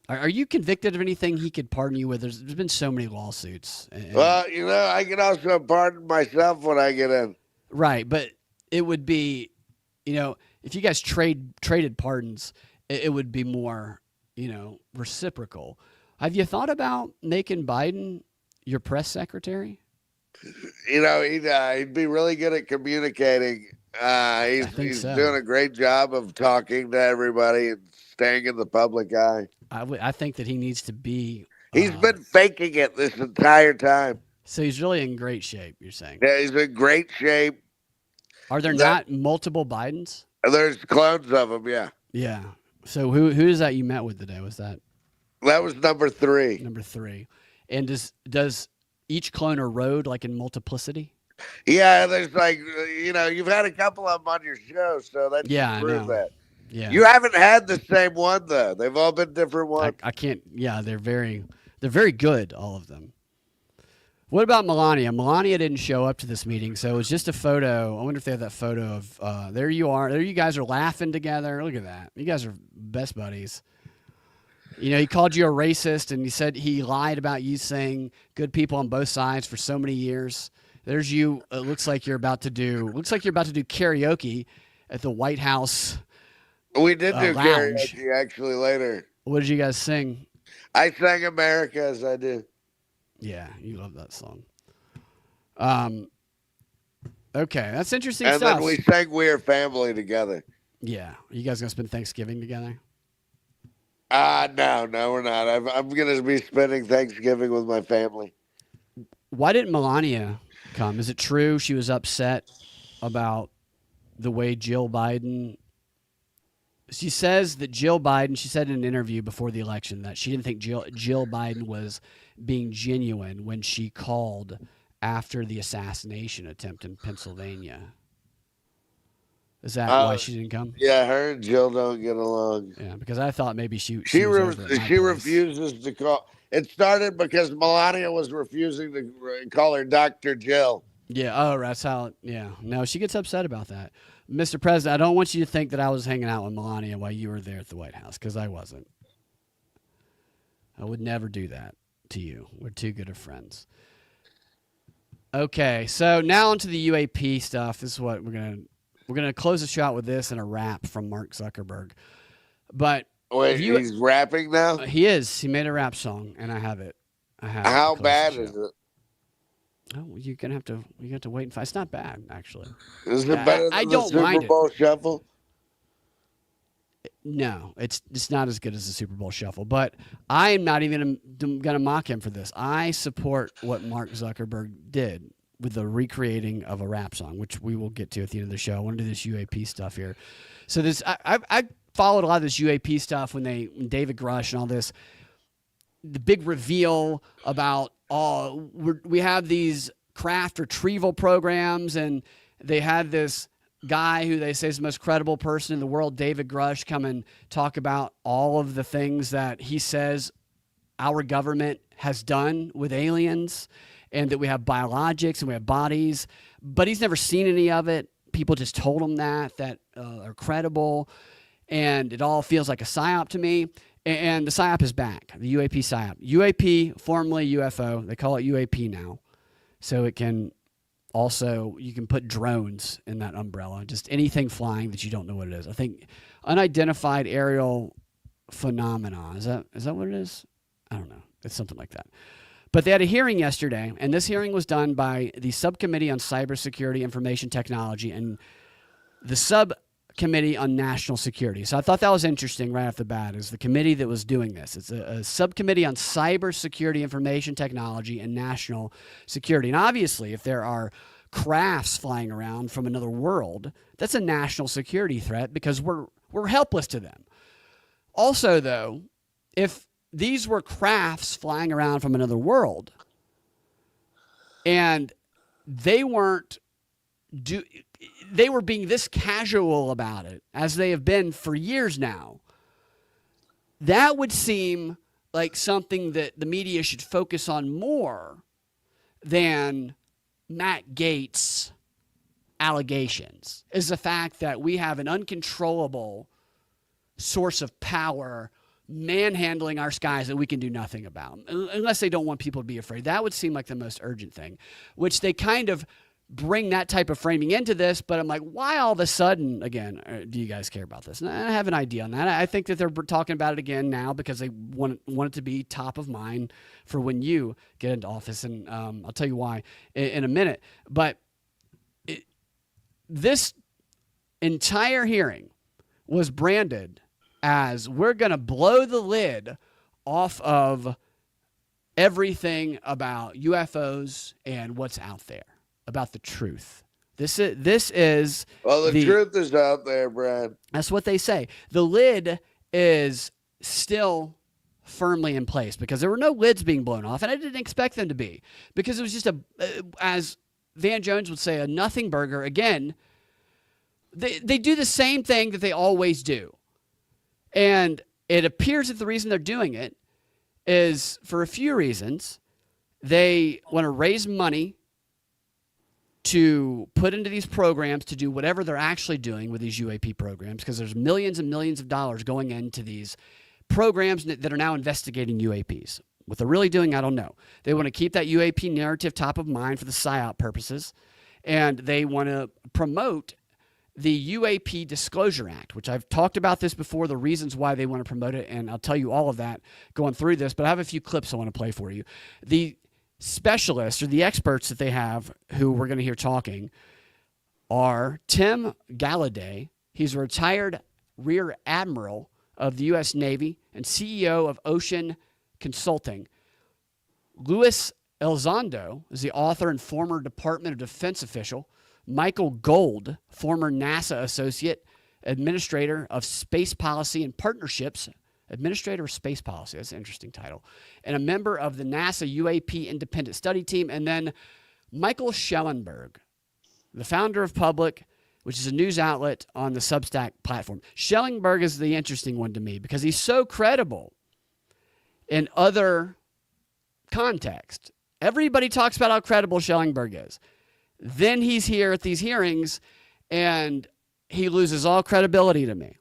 Are you convicted of anything he could pardon you with? There's been so many lawsuits. Well, I can also pardon myself when I get in. Right, but it would be, if you guys traded pardons, it would be more, reciprocal. Have you thought about making Biden your press secretary? He'd be really good at communicating. He's doing a great job of talking to everybody and staying in the public eye. I think that he needs to be. He's been faking it this entire time. So he's really in great shape, you're saying? Yeah, he's in great shape. Are there not multiple Bidens? There's clones of him, yeah. Yeah. So who is that you met with today? Was that? That was number 3. Number 3. And does each clone erode like in multiplicity? Yeah, there's you've had a couple of them on your show, so that should prove that. Yeah. You haven't had the same one though. They've all been different ones. I can't. Yeah, they're very good, all of them. What about Melania? Melania didn't show up to this meeting, so it was just a photo. I wonder if they have that photo of there you are. There you guys are laughing together. Look at that. You guys are best buddies. He called you a racist, and he said he lied about you saying good people on both sides for so many years. There's you. It looks like you're about to do karaoke at the White House. We did do lounge. karaoke actually later. What did you guys sing? I sang America as I do. Yeah, you love that song. Okay, that's interesting stuff. And then we sang We're Family together. Yeah. You guys going to spend Thanksgiving together? No, we're not. I'm going to be spending Thanksgiving with my family. Why didn't Melania come? Is it true she was upset about the way Jill Biden... She says that she said in an interview before the election that she didn't think Jill Biden was being genuine when she called after the assassination attempt in Pennsylvania. Is that why she didn't come? Yeah, her and Jill don't get along. Yeah, because I thought maybe she she was over at my place. refuses to call. It started because Melania was refusing to call her Dr. Jill. Yeah, oh, that's how. Yeah, no, she gets upset about that. Mr. President, I don't want you to think that I was hanging out with Melania while you were there at the White House, because I wasn't. I would never do that to you. We're too good of friends. Okay, so now onto the UAP stuff. This is what we're gonna close the show out with this and a rap from Mark Zuckerberg. But wait, he's rapping now? He is. He made a rap song, and I have it. How bad is it? Oh, you're gonna have to wait and find. It's not bad, actually. Is it better than the Super Bowl Shuffle? No, it's not as good as the Super Bowl Shuffle. But I am not even gonna mock him for this. I support what Mark Zuckerberg did with the recreating of a rap song, which we will get to at the end of the show. I want to do this UAP stuff here. So this, I followed a lot of this UAP stuff when David Grush and all this, the big reveal about we have these craft retrieval programs, and they had this guy who they say is the most credible person in the world, David Grush, come and talk about all of the things that he says our government has done with aliens, and that we have biologics and we have bodies, but he's never seen any of it. People just told him that are credible, and it all feels like a PSYOP to me. And the PSYOP is back, the UAP PSYOP. UAP, formerly UFO, they call it UAP now. So it can also, you can put drones in that umbrella, just anything flying that you don't know what it is. I think unidentified aerial phenomena, is that what it is? I don't know. It's something like that. But they had a hearing yesterday, and this hearing was done by the Subcommittee on Cybersecurity Information Technology and the Subcommittee on National Security. So I thought that was interesting right off the bat, is the committee that was doing this. It's a Subcommittee on Cybersecurity Information Technology and National Security. And obviously, if there are crafts flying around from another world, that's a national security threat because we're helpless to them. Also, though, if these were crafts flying around from another world, and they were being this casual about it, as they have been for years now, that would seem like something that the media should focus on more than Matt Gaetz' allegations, is the fact that we have an uncontrollable source of power manhandling our skies that we can do nothing about, unless they don't want people to be afraid. That would seem like the most urgent thing, which they kind of bring that type of framing into this. But I'm like, why all of a sudden, again, do you guys care about this? And I have an idea on that. I think that they're talking about it again now because they want it to be top of mind for when you get into office. And I'll tell you why in a minute. But this entire hearing was branded as we're going to blow the lid off of everything about UFOs and what's out there, about the truth. This is well, the truth is out there, Brad. That's what they say. The lid is still firmly in place because there were no lids being blown off, and I didn't expect them to be, because it was just as Van Jones would say, a nothing burger. Again, they do the same thing that they always do. And it appears that the reason they're doing it is for a few reasons. They want to raise money to put into these programs to do whatever they're actually doing with these UAP programs, because there's millions and millions of dollars going into these programs that are now investigating UAPs. What they're really doing, I don't know. They want to keep that UAP narrative top of mind for the PSYOP purposes, and they want to promote the UAP Disclosure Act, which I've talked about this before, the reasons why they want to promote it, and I'll tell you all of that going through this, but I have a few clips I want to play for you. The specialists or the experts that they have who we're going to hear talking are Tim Galladay. He's a retired Rear Admiral of the U.S. Navy and CEO of Ocean Consulting. Luis Elizondo is the author and former Department of Defense official. Michael Gold, former NASA associate, administrator of space policy and partnerships, administrator of space policy, that's an interesting title, and a member of the NASA UAP independent study team. And then Michael Schellenberg, the founder of Public, which is a news outlet on the Substack platform. Schellenberg is the interesting one to me because he's so credible in other context. Everybody talks about how credible Schellenberg is. Then he's here at these hearings, and he loses all credibility to me.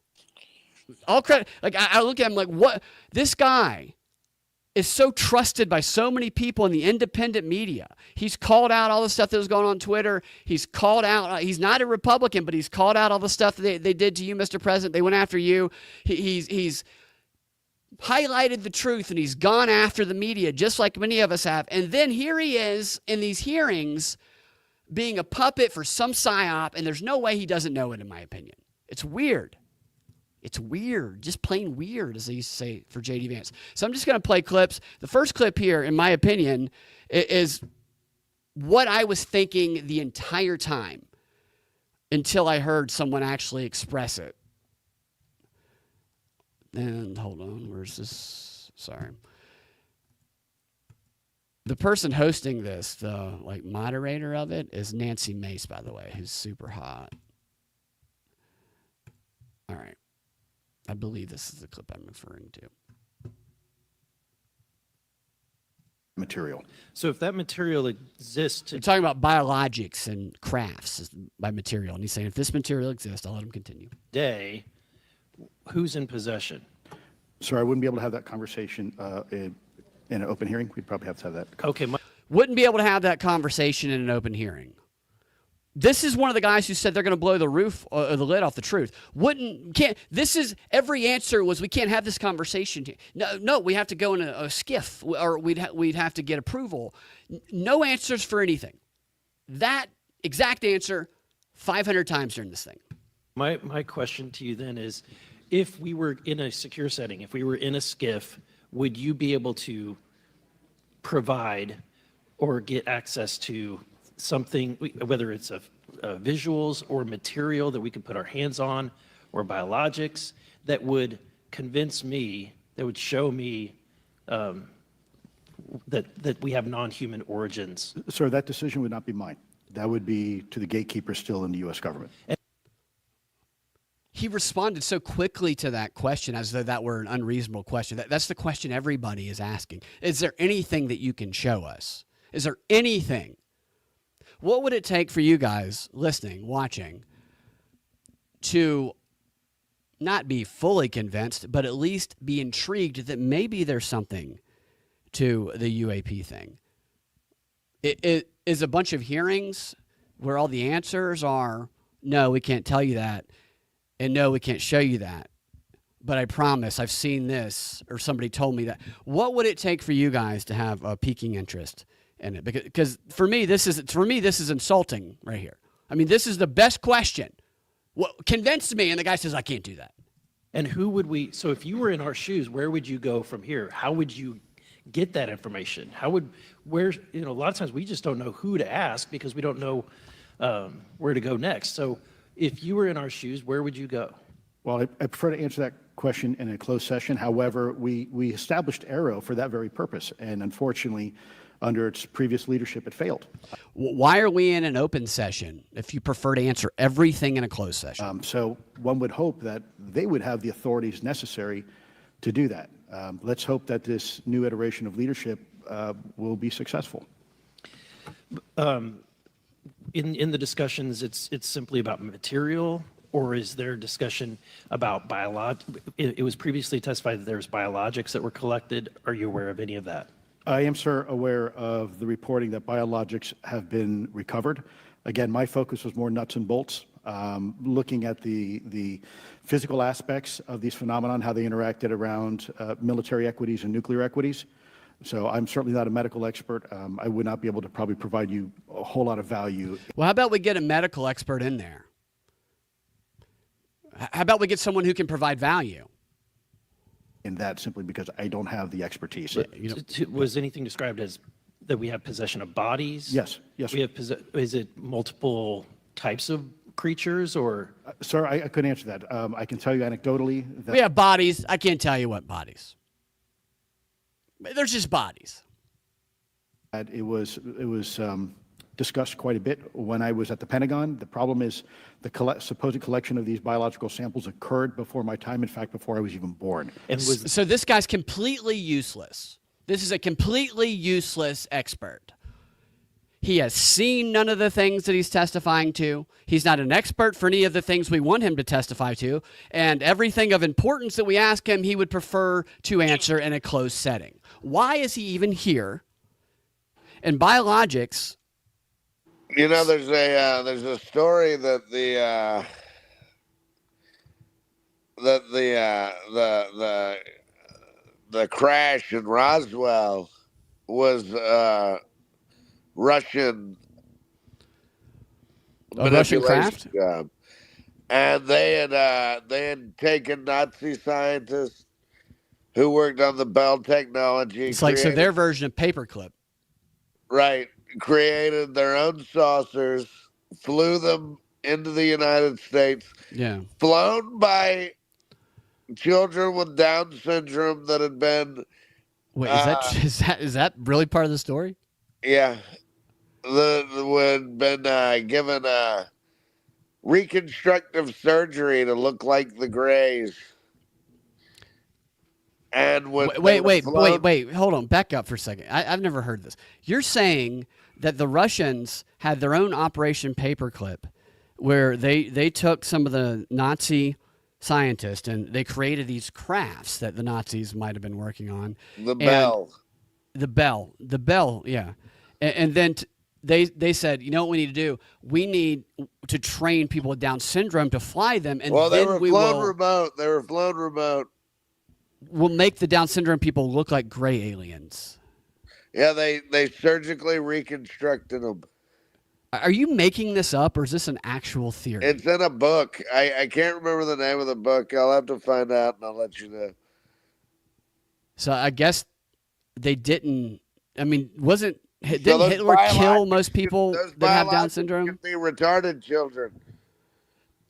All credit. Like I look at him like, what? This guy is so trusted by so many people in the independent media. He's called out all the stuff that was going on Twitter. He's called out, he's not a Republican, but he's called out all the stuff that they did to you, Mr. President. They went after you. He's highlighted the truth, and he's gone after the media just like many of us have. And then here he is in these hearings being a puppet for some psyop, and there's no way he doesn't know it, in my opinion. It's weird. It's weird, just plain weird, as they used to say for J.D. Vance. So I'm just going to play clips. The first clip here, in my opinion, is what I was thinking the entire time until I heard someone actually express it. And hold on, where's this? Sorry. The person hosting this, the moderator of it, is Nancy Mace, by the way, who's super hot. All right. I believe this is the clip I'm referring to. Material. So if that material exists... We're talking about biologics and crafts by material. And he's saying, if this material exists, I'll let him continue. Today, who's in possession? Sir, I wouldn't be able to have that conversation in an open hearing. We'd probably have to have that. Okay. Wouldn't be able to have that conversation in an open hearing. This is one of the guys who said they're going to blow the roof or the lid off the truth. This is every answer was we can't have this conversation. No, we have to go in a skiff, or we'd have to get approval. No answers for anything. That exact answer 500 times during this thing. My question to you then is, if we were in a secure setting, if we were in a skiff, would you be able to provide or get access to something, whether it's visuals or material that we could put our hands on, or biologics that would convince me, that would show me that we have non-human origins? Sir, that decision would not be mine. That would be to the gatekeeper still in the U.S. government. He responded so quickly to that question as though that were an unreasonable question. That's the question everybody is asking. Is there anything that you can show us? Is there anything? What would it take for you guys listening, watching, to not be fully convinced, but at least be intrigued that maybe there's something to the UAP thing? It is a bunch of hearings where all the answers are, no, we can't tell you that, and no, we can't show you that, but I promise I've seen this, or somebody told me that. What would it take for you guys to have a piquing interest in it? Because for me, this is insulting right here. I mean, this is the best question. Convince me, and the guy says, I can't do that. And who would we, so if you were in our shoes, where would you go from here? How would you get that information? A lot of times we just don't know who to ask because we don't know where to go next. So if you were in our shoes, where would you go? Well, I prefer to answer that question in a closed session. However, we established Arrow for that very purpose, and unfortunately, under its previous leadership, it failed. Why are we in an open session if you prefer to answer everything in a closed session? So one would hope that they would have the authorities necessary to do that. Let's hope that this new iteration of leadership will be successful. In the discussions, it's simply about material, or is there discussion about it was previously testified that there's biologics that were collected. Are you aware of any of that? I am, sir, aware of the reporting that biologics have been recovered. Again, my focus was more nuts and bolts, looking at the physical aspects of these phenomenon, how they interacted around military equities and nuclear equities. So I'm certainly not a medical expert. I would not be able to probably provide you a whole lot of value. Well, how about we get a medical expert in there? How about we get someone who can provide value? In that, simply because I don't have the expertise. But, was anything described as that we have possession of bodies? Yes. We have is it multiple types of creatures, or? Sir, I couldn't answer that. I can tell you anecdotally that we have bodies. I can't tell you what bodies. They're just bodies. It was discussed quite a bit when I was at the Pentagon. The problem is the supposed collection of these biological samples occurred before my time, in fact, before I was even born. And was So this guy's completely useless. This is a completely useless expert. He has seen none of the things that he's testifying to. He's not an expert for any of the things we want him to testify to. And everything of importance that we ask him, he would prefer to answer in a closed setting. Why is he even here? And biologics. You know, there's a story that the crash in Roswell was Russian A Russian manipulation craft? job. And they had taken Nazi scientists who worked on the Bell technology. It's like, so their version of paperclip. Right. Created their own saucers, flew them into the United States, Yeah. flown by children with Down syndrome that had been, Wait, is that really part of the story? yeah, that had been given reconstructive surgery to look like the Greys. And when Wait, hold on. Back up for a second. I've never heard this. You're saying that the Russians had their own Operation Paperclip where they took some of the Nazi scientists and they created these crafts that the Nazis might have been working on. the Bell. The Bell, yeah. And then they said, you know what we need to do? We need to train people with Down syndrome to fly them, and Well, then they were flown remote. We'll make the Down syndrome people look like gray aliens. Yeah, they surgically reconstructed them. Are you making this up, or is this an actual theory? It's in a book. I can't remember the name of the book. I'll have to find out, and I'll let you know. So I guess they didn't. I mean, didn't those Hitler kill biologics most people those that have Down biologics syndrome? Could be retarded children.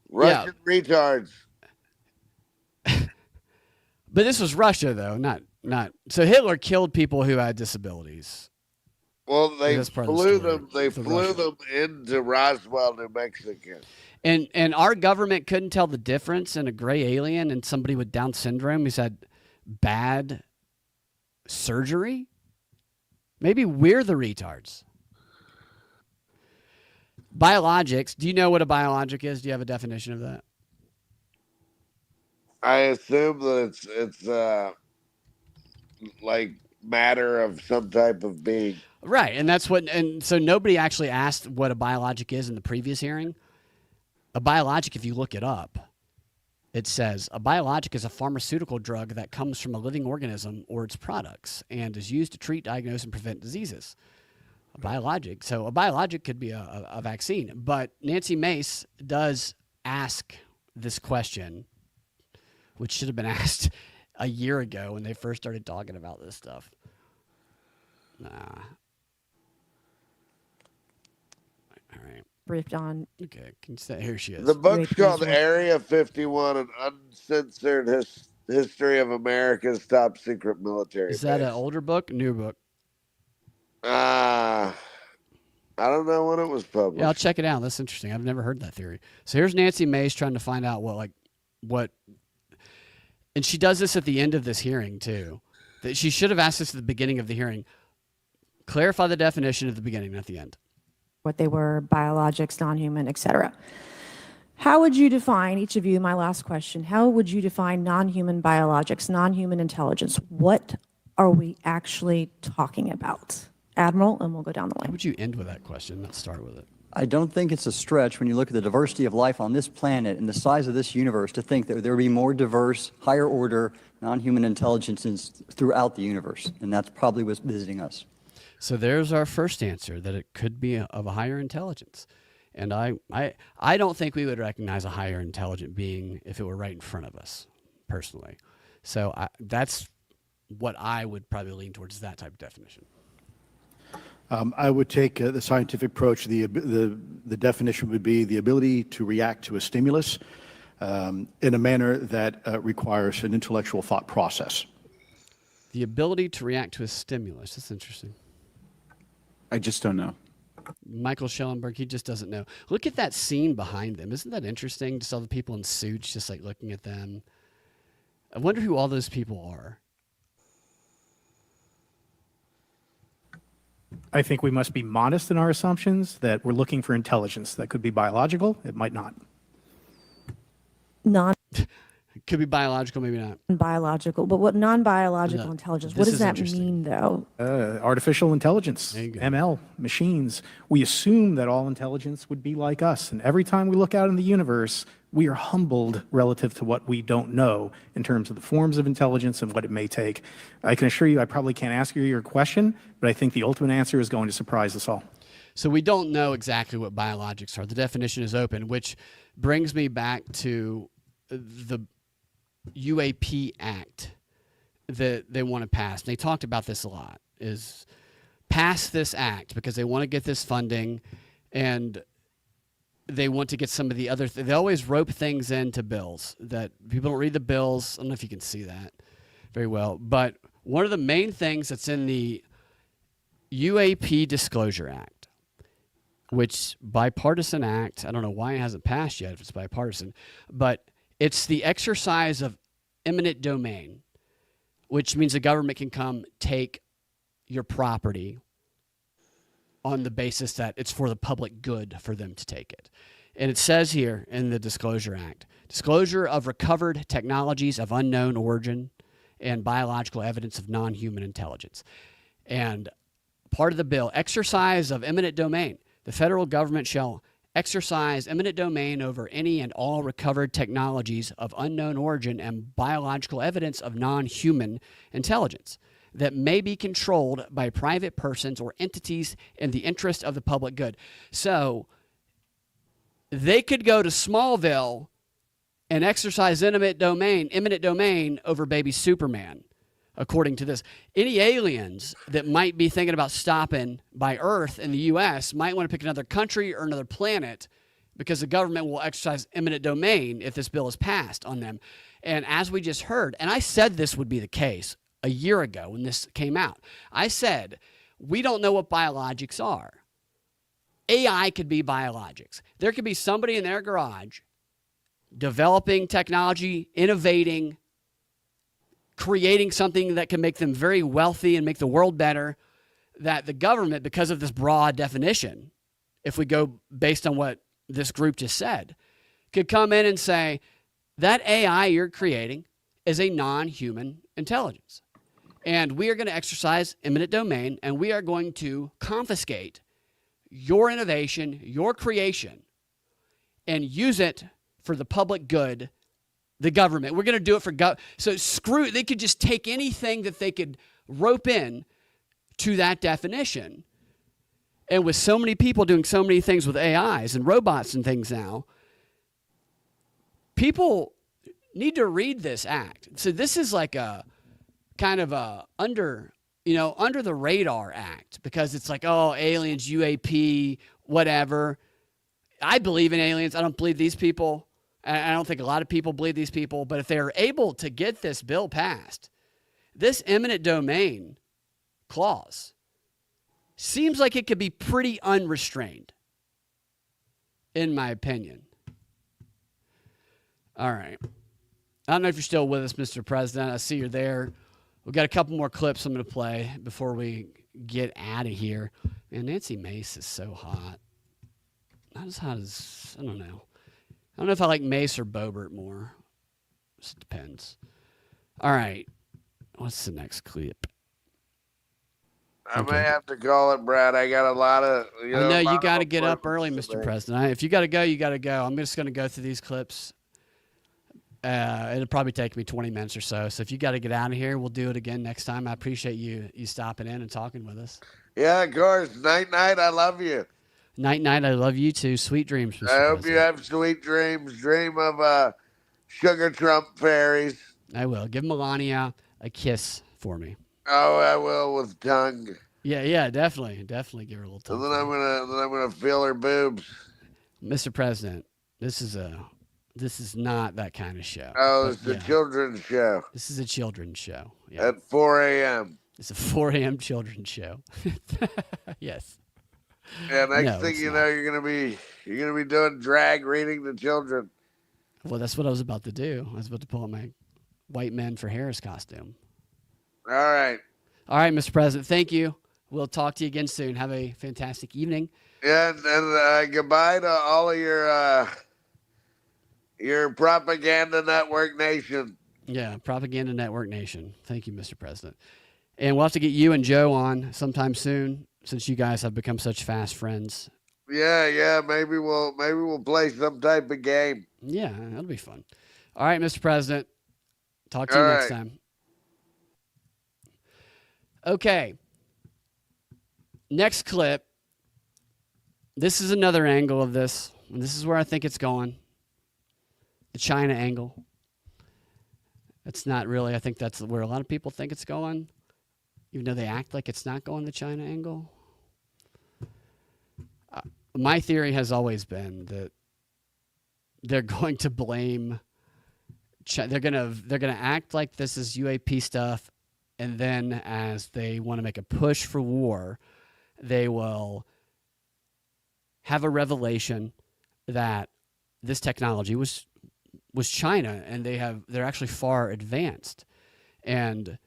Russian retards. But this was Russia, though, not. So Hitler killed people who had disabilities. Well, they That's part of the flew story. them. They The flew Russians. them into Roswell, New Mexico. And our government couldn't tell the difference in a gray alien and somebody with Down syndrome who's had bad surgery. Maybe we're the retards. Biologics. Do you know what a biologic is? Do you have a definition of that? I assume that it's like matter of some type of being. Right, and so nobody actually asked what a biologic is in the previous hearing. A biologic, if you look it up, it says a biologic is a pharmaceutical drug that comes from a living organism or its products and is used to treat, diagnose, and prevent diseases. A biologic could be a vaccine, but Nancy Mace does ask this question, which should have been asked a year ago when they first started talking about this stuff. Nah. All right. Briefed on. Okay. Can you say, here she is. The book's UAPs called work. Area 51, an uncensored history of America's top secret military Is that base. an older book, new book? I don't know when it was published. Yeah, I'll check it out. That's interesting. I've never heard that theory. So here's Nancy Mace trying to find out what, and she does this at the end of this hearing too. That she should have asked this at the beginning of the hearing. Clarify the definition at the beginning, not the end. What they were, biologics, non-human, et cetera. How would you define, each of you, my last question, how would you define non-human biologics, non-human intelligence? What are we actually talking about? Admiral, and we'll go down the How line. would you end with that question, not start with it? I don't think it's a stretch when you look at the diversity of life on this planet and the size of this universe to think that there would be more diverse, higher order, non-human intelligences throughout the universe. And that's probably what's visiting us. So there's our first answer, that it could be of a higher intelligence. And I don't think we would recognize a higher intelligent being if it were right in front of us, personally. So that's what I would probably lean towards, that type of definition. I would take the scientific approach. The definition would be the ability to react to a stimulus in a manner that requires an intellectual thought process. The ability to react to a stimulus. That's interesting. I just don't know. Michael Schellenberg, he just doesn't know. Look at that scene behind them. Isn't that interesting? Just all the people in suits just like looking at them. I wonder who all those people are. I think we must be modest in our assumptions that we're looking for intelligence. That could be biological, it might not. It could be biological, maybe not. Non-biological, but what non-biological No, intelligence, this what does is that interesting. mean, though? Artificial intelligence, There you go. ML, machines. We assume that all intelligence would be like us. And every time we look out in the universe, we are humbled relative to what we don't know in terms of the forms of intelligence and what it may take. I can assure you I probably can't ask you your question, but I think the ultimate answer is going to surprise us all. So we don't know exactly what biologics are. The definition is open, which brings me back to the UAP Act that they want to pass. They talked about this a lot, is pass this act because they want to get this funding and they want to get some of the other they always rope things into bills that people don't read the bills. I don't know if you can see that very well, but one of the main things that's in the UAP Disclosure Act, which bipartisan act, I don't know why it hasn't passed yet if it's bipartisan, but it's the exercise of eminent domain, which means the government can come take your property on the basis that it's for the public good for them to take it. And it says here in the Disclosure Act, disclosure of recovered technologies of unknown origin and biological evidence of non-human intelligence. And part of the bill, exercise of eminent domain. The federal government shall exercise eminent domain over any and all recovered technologies of unknown origin and biological evidence of non-human intelligence that may be controlled by private persons or entities in the interest of the public good. So they could go to Smallville and exercise eminent domain over baby Superman, according to this. Any aliens that might be thinking about stopping by Earth in the U.S. might want to pick another country or another planet because the government will exercise eminent domain if this bill is passed on them. And as we just heard, and I said this would be the case a year ago when this came out, I said, we don't know what biologics are. AI could be biologics. There could be somebody in their garage developing technology, innovating, creating something that can make them very wealthy and make the world better, that the government, because of this broad definition, if we go based on what this group just said, could come in and say, that AI you're creating is a non-human intelligence. And we are going to exercise eminent domain, and we are going to confiscate your innovation, your creation, and use it for the public good, the government. We're going to do it for so screw. They could just take anything that they could rope in to that definition. And with so many people doing so many things with AIs and robots and things now, people need to read this act. So this is like a kind of a under the radar act because it's like, oh, aliens, UAP, whatever. I believe in aliens. I don't believe these people. I don't think a lot of people believe these people, but if they're able to get this bill passed, this eminent domain clause seems like it could be pretty unrestrained, in my opinion. All right. I don't know if you're still with us, Mr. President. I see you're there. We've got a couple more clips I'm going to play before we get out of here. Man, Nancy Mace is so hot. Not as hot as, I don't know. I don't know if I like Mace or Boebert more. Just depends. All right. What's the next clip? I may have to call it, Brad. I got a lot of. I know you got to get up early, Mr. President. If you got to go, you got to go. I'm just going to go through these clips. It'll probably take me 20 minutes or so. So if you got to get out of here, we'll do it again next time. I appreciate you stopping in and talking with us. Yeah, of course. Night, night. I love you. Night, night. I love you too. Sweet dreams, Mr. I hope President. you have sweet dreams. Dream of sugar Trump fairies. I will. Give Melania a kiss for me. Oh, I will with tongue. Yeah, definitely give her a little tongue. And then I'm gonna feel her boobs. Mr. President, this is not that kind of show. Oh, it's a children's show. This is a children's show. Yeah. At 4 a.m. It's a 4 a.m. children's show. Yes. Yeah, next No, thing it's you not. know, you're gonna be doing drag reading to children. Well, that's what I was about to do. I was about to pull out my white men for Harris costume. All right. All right, Mr. President, thank you. We'll talk to you again soon. Have a fantastic evening. Yeah, and goodbye to all of your propaganda network nation. Yeah, Propaganda Network Nation. Thank you, Mr. President. And we'll have to get you and Joe on sometime soon, since you guys have become such fast friends. Yeah. Maybe we'll play some type of game. Yeah, that'll be fun. All right, Mr. President. Talk to All you next right. time. Okay. Next clip. This is another angle of this, and this is where I think it's going. The China angle. It's not really, I think that's where a lot of people think it's going, even though they act like it's not going the China angle. My theory has always been that they're going to blame, they're going to act like this is UAP stuff, and then as they want to make a push for war, they will have a revelation that this technology was China, and they're actually far advanced, and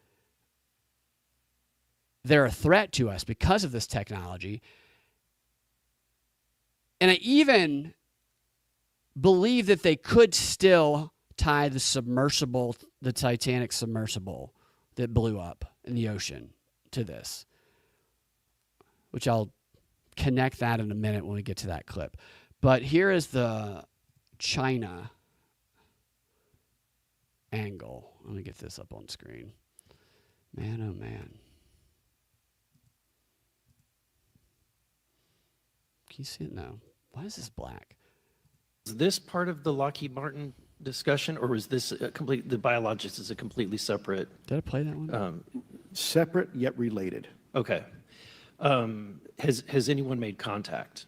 they're a threat to us because of this technology. And I even believe that they could still tie the Titanic submersible that blew up in the ocean to this, which I'll connect that in a minute when we get to that clip. But here is the China angle. Let me get this up on screen. Man, oh man. Can you see it? No. Why is this black? Is this part of the Lockheed Martin discussion, or was this the biologics is a completely separate? Did I play that one? Separate yet related. Okay. Has anyone made contact?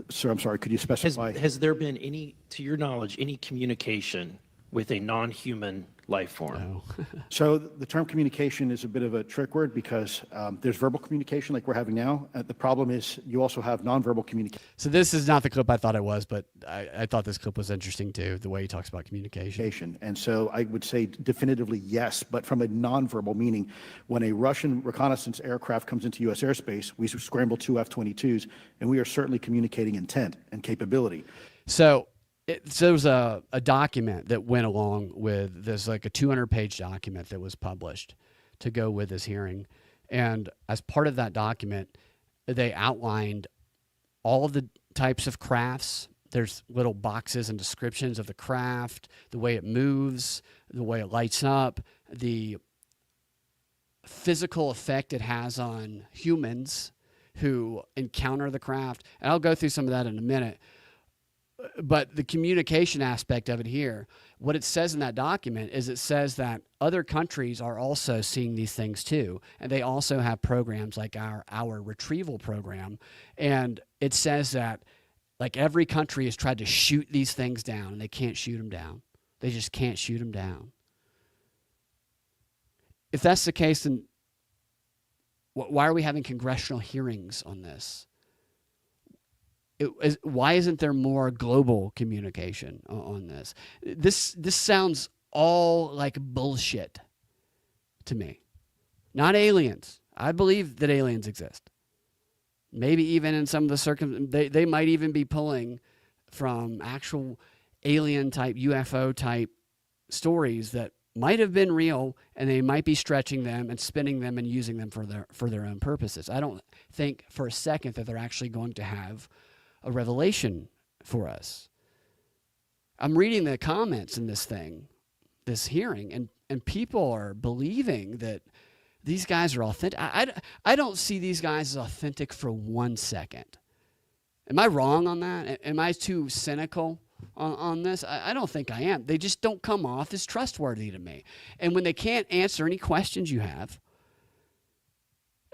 Sir, I'm sorry, could you specify? Has there been any, to your knowledge, any communication with a non-human life form? No. So the term communication is a bit of a trick word because there's verbal communication like we're having now. The problem is you also have nonverbal communication. So this is not the clip I thought it was, but I thought this clip was interesting too, the way he talks about communication. And so I would say definitively yes, but from a nonverbal meaning, when a Russian reconnaissance aircraft comes into U.S. airspace, we scramble 2 F-22s, and we are certainly communicating intent and capability. So there was a document that went along with this, like a 200-page document that was published to go with this hearing. And as part of that document, they outlined all of the types of crafts. There's little boxes and descriptions of the craft, the way it moves, the way it lights up, the physical effect it has on humans who encounter the craft. And I'll go through some of that in a minute. But the communication aspect of it here, what it says in that document is it says that other countries are also seeing these things too. And they also have programs like our retrieval program. And it says that like every country has tried to shoot these things down, and they can't shoot them down. They just can't shoot them down. If that's the case, then why are we having congressional hearings on this? Why isn't there more global communication on this? This sounds all like bullshit to me. Not aliens. I believe that aliens exist. Maybe even in some of the they might even be pulling from actual alien type, UFO type stories that might have been real, and they might be stretching them and spinning them and using them for their own purposes. I don't think for a second that they're actually going to have a revelation for us. I'm reading the comments in this hearing, and people are believing that these guys are authentic. I don't see these guys as authentic for 1 second. Am I wrong on that? Am I too cynical on this? I don't think I am. They just don't come off as trustworthy to me. And when they can't answer any questions you have,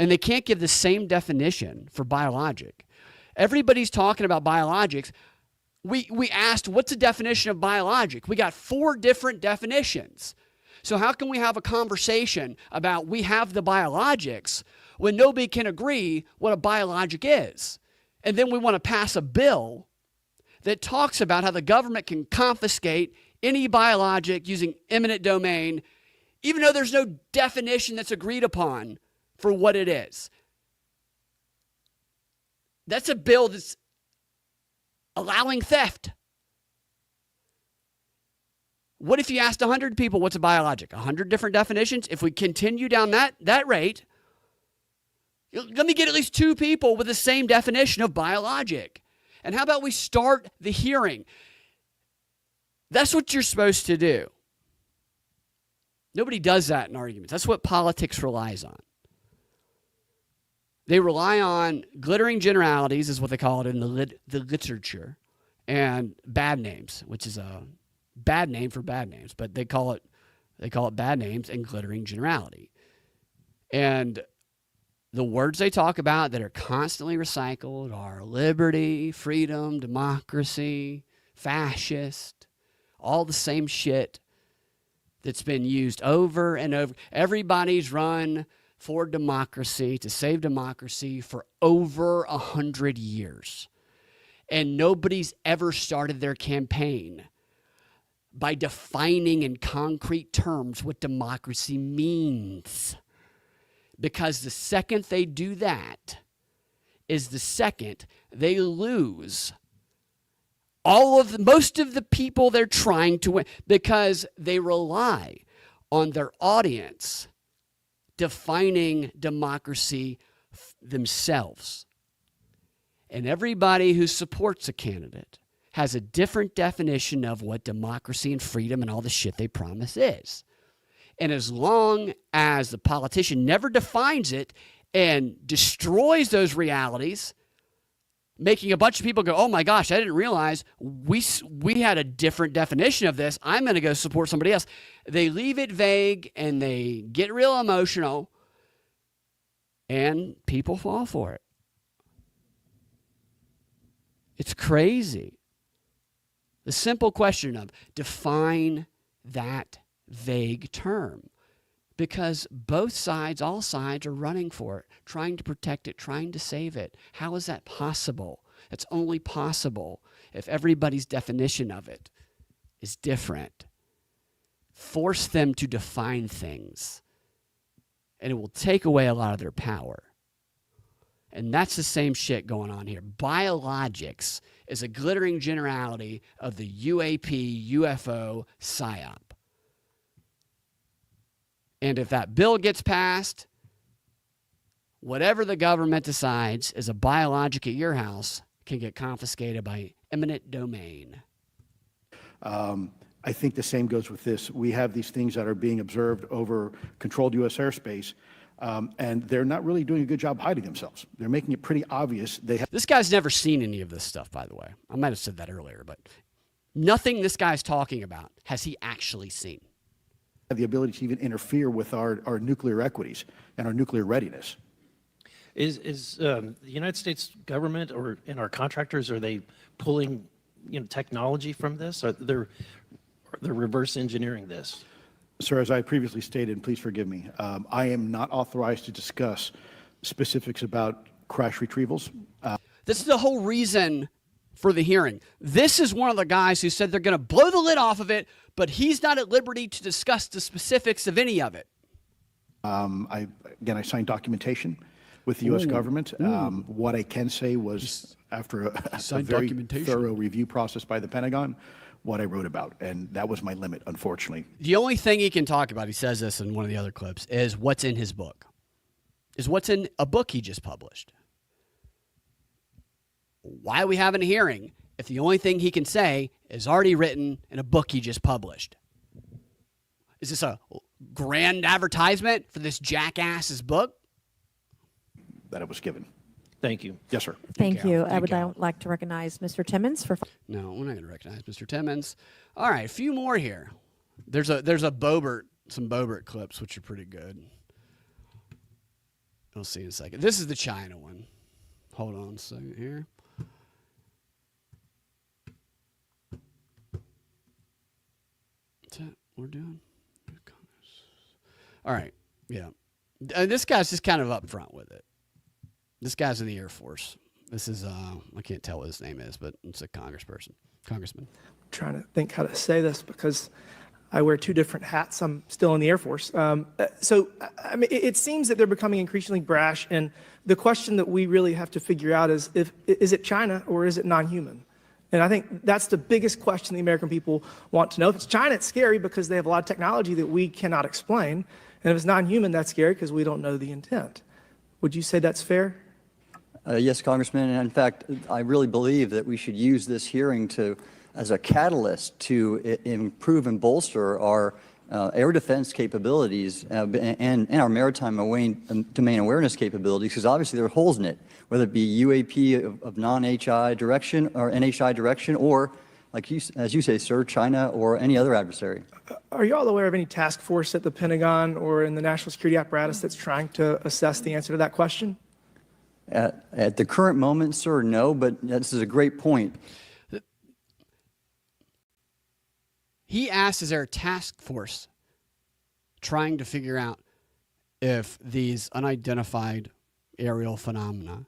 and they can't give the same definition for biologic. Everybody's talking about biologics. We asked, what's the definition of biologic? We got 4 different definitions. So how can we have a conversation about we have the biologics when nobody can agree what a biologic is? And then we want to pass a bill that talks about how the government can confiscate any biologic using eminent domain, even though there's no definition that's agreed upon for what it is. That's a bill that's allowing theft. What if you asked 100 people what's a biologic? 100 different definitions? If we continue down that rate, let me get at least 2 people with the same definition of biologic. And how about we start the hearing? That's what you're supposed to do. Nobody does that in arguments. That's what politics relies on. They rely on glittering generalities, is what they call it in the literature, and bad names, which is a bad name for bad names, but they call it bad names and glittering generality. And the words they talk about that are constantly recycled are liberty, freedom, democracy, fascist, all the same shit that's been used over and over. Everybody's run for democracy, to save democracy for over 100 years. And nobody's ever started their campaign by defining in concrete terms what democracy means. Because the second they do that is the second they lose most of the people they're trying to win, because they rely on their audience defining democracy themselves. And everybody who supports a candidate has a different definition of what democracy and freedom and all the shit they promise is. And as long as the politician never defines it and destroys those realities, making a bunch of people go, oh my gosh, I didn't realize we had a different definition of this. I'm going to go support somebody else. They leave it vague and they get real emotional, and people fall for it. It's crazy. The simple question of define that vague term, because both sides, all sides are running for it, trying to protect it, trying to save it. How is that possible? It's only possible if everybody's definition of it is different. Force them to define things, and it will take away a lot of their power. And that's the same shit going on here. Biologics is a glittering generality of the UAP UFO PSYOP. And if that bill gets passed, whatever the government decides is a biologic at your house can get confiscated by eminent domain. I think the same goes with this. We have these things that are being observed over controlled U.S. airspace, and they're not really doing a good job hiding themselves. They're making it pretty obvious. This guy's never seen any of this stuff, by the way. I might have said that earlier, but nothing this guy's talking about has he actually seen. Have the ability to even interfere with our nuclear equities and our nuclear readiness. Is the United States government and our contractors, are they pulling technology from this? Or they're reverse engineering this? Sir, as I previously stated, and please forgive me, I am not authorized to discuss specifics about crash retrievals. This is the whole reason for the hearing. This is one of the guys who said they're going to blow the lid off of it, but he's not at liberty to discuss the specifics of any of it. I signed documentation with the U.S. government. What I can say was, after a very thorough review process by the Pentagon, what I wrote about, and that was my limit, unfortunately. The only thing he can talk about, he says this in one of the other clips, is what's in his book, is what's in a book he just published. Why are we having a hearing if the only thing he can say is already written in a book he just published? Is this a grand advertisement for this jackass's book? That it was given. Thank you. Yes, sir. Thank you. I would like to recognize Mr. Timmons for. No, we're not going to recognize Mr. Timmons. All right, a few more here. There's a Boebert, some Boebert clips, which are pretty good. We'll see in a second. This is the China one. Hold on a second here. What's that we're doing? All right. Yeah. This guy's just kind of upfront with it. This guy's in the Air Force. This is, I can't tell what his name is, but it's a congressman. Trying to think how to say this because I wear two different hats. I'm still in the Air Force. So, I mean, it seems that they're becoming increasingly brash. And the question that we really have to figure out is it China or is it non-human? And I think that's the biggest question the American people want to know. If it's China, it's scary because they have a lot of technology that we cannot explain. And if it's non-human, that's scary because we don't know the intent. Would you say that's fair? Yes, Congressman. And in fact, I really believe that we should use this hearing as a catalyst to improve and bolster our air defense capabilities and our maritime domain awareness capabilities, because obviously there are holes in it, whether it be UAP of non-HI direction or NHI direction, or, like as you say, sir, China or any other adversary. Are you all aware of any task force at the Pentagon or in the national security apparatus that's trying to assess the answer to that question? At the current moment, sir, no, but this is a great point. He asked, is there a task force trying to figure out if these unidentified aerial phenomena,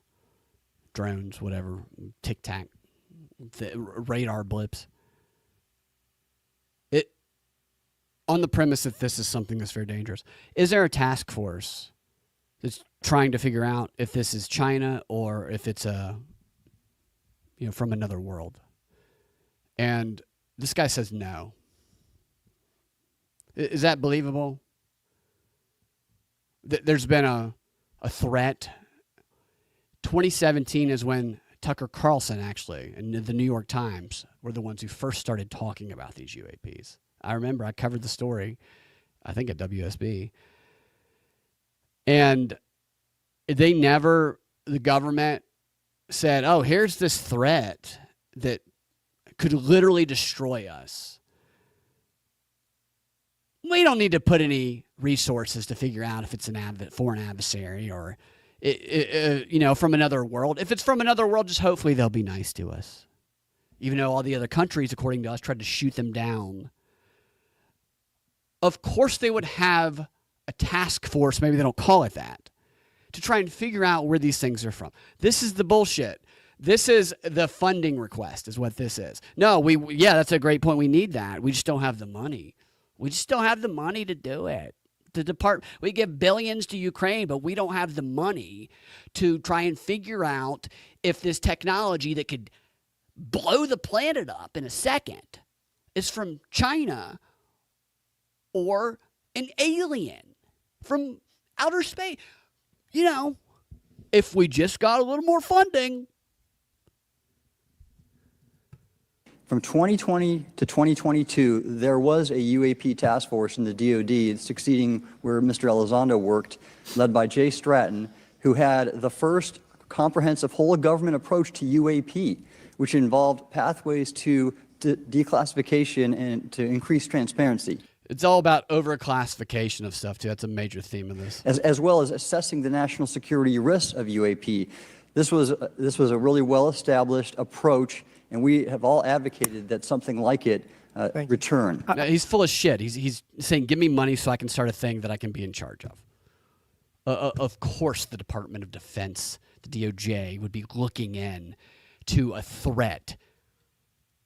drones, whatever, tic-tac, radar blips, on the premise that this is something that's very dangerous, is there a task force that's trying to figure out if this is China or if it's from another world? And this guy says no. Is that believable? There's been a threat. 2017 is when Tucker Carlson actually and the New York Times were the ones who first started talking about these UAPs. I remember I covered the story, I think at WSB. And the government said, oh, here's this threat that could literally destroy us. We don't need to put any resources to figure out if it's a foreign adversary or, from another world. If it's from another world, just hopefully they'll be nice to us. Even though all the other countries, according to us, tried to shoot them down. Of course they would have a task force, maybe they don't call it that, to try and figure out where these things are from. This is the bullshit. This is the funding request is what this is. No, that's a great point. We need that. We just don't have the money. We just don't have the money to do it. We give billions to Ukraine, but we don't have the money to try and figure out if this technology that could blow the planet up in a second is from China or an alien from outer space. If we just got a little more funding. From 2020 to 2022, there was a UAP task force in the DoD succeeding where Mr. Elizondo worked, led by Jay Stratton, who had the first comprehensive whole-of-government approach to UAP, which involved pathways to declassification and to increase transparency. It's all about overclassification of stuff, too. That's a major theme of this. As well as assessing the national security risks of UAP. This was a really well-established approach, and we have all advocated that something like it return. No, he's full of shit. He's saying, give me money so I can start a thing that I can be in charge of. Of course, the Department of Defense, the DOJ, would be looking in to a threat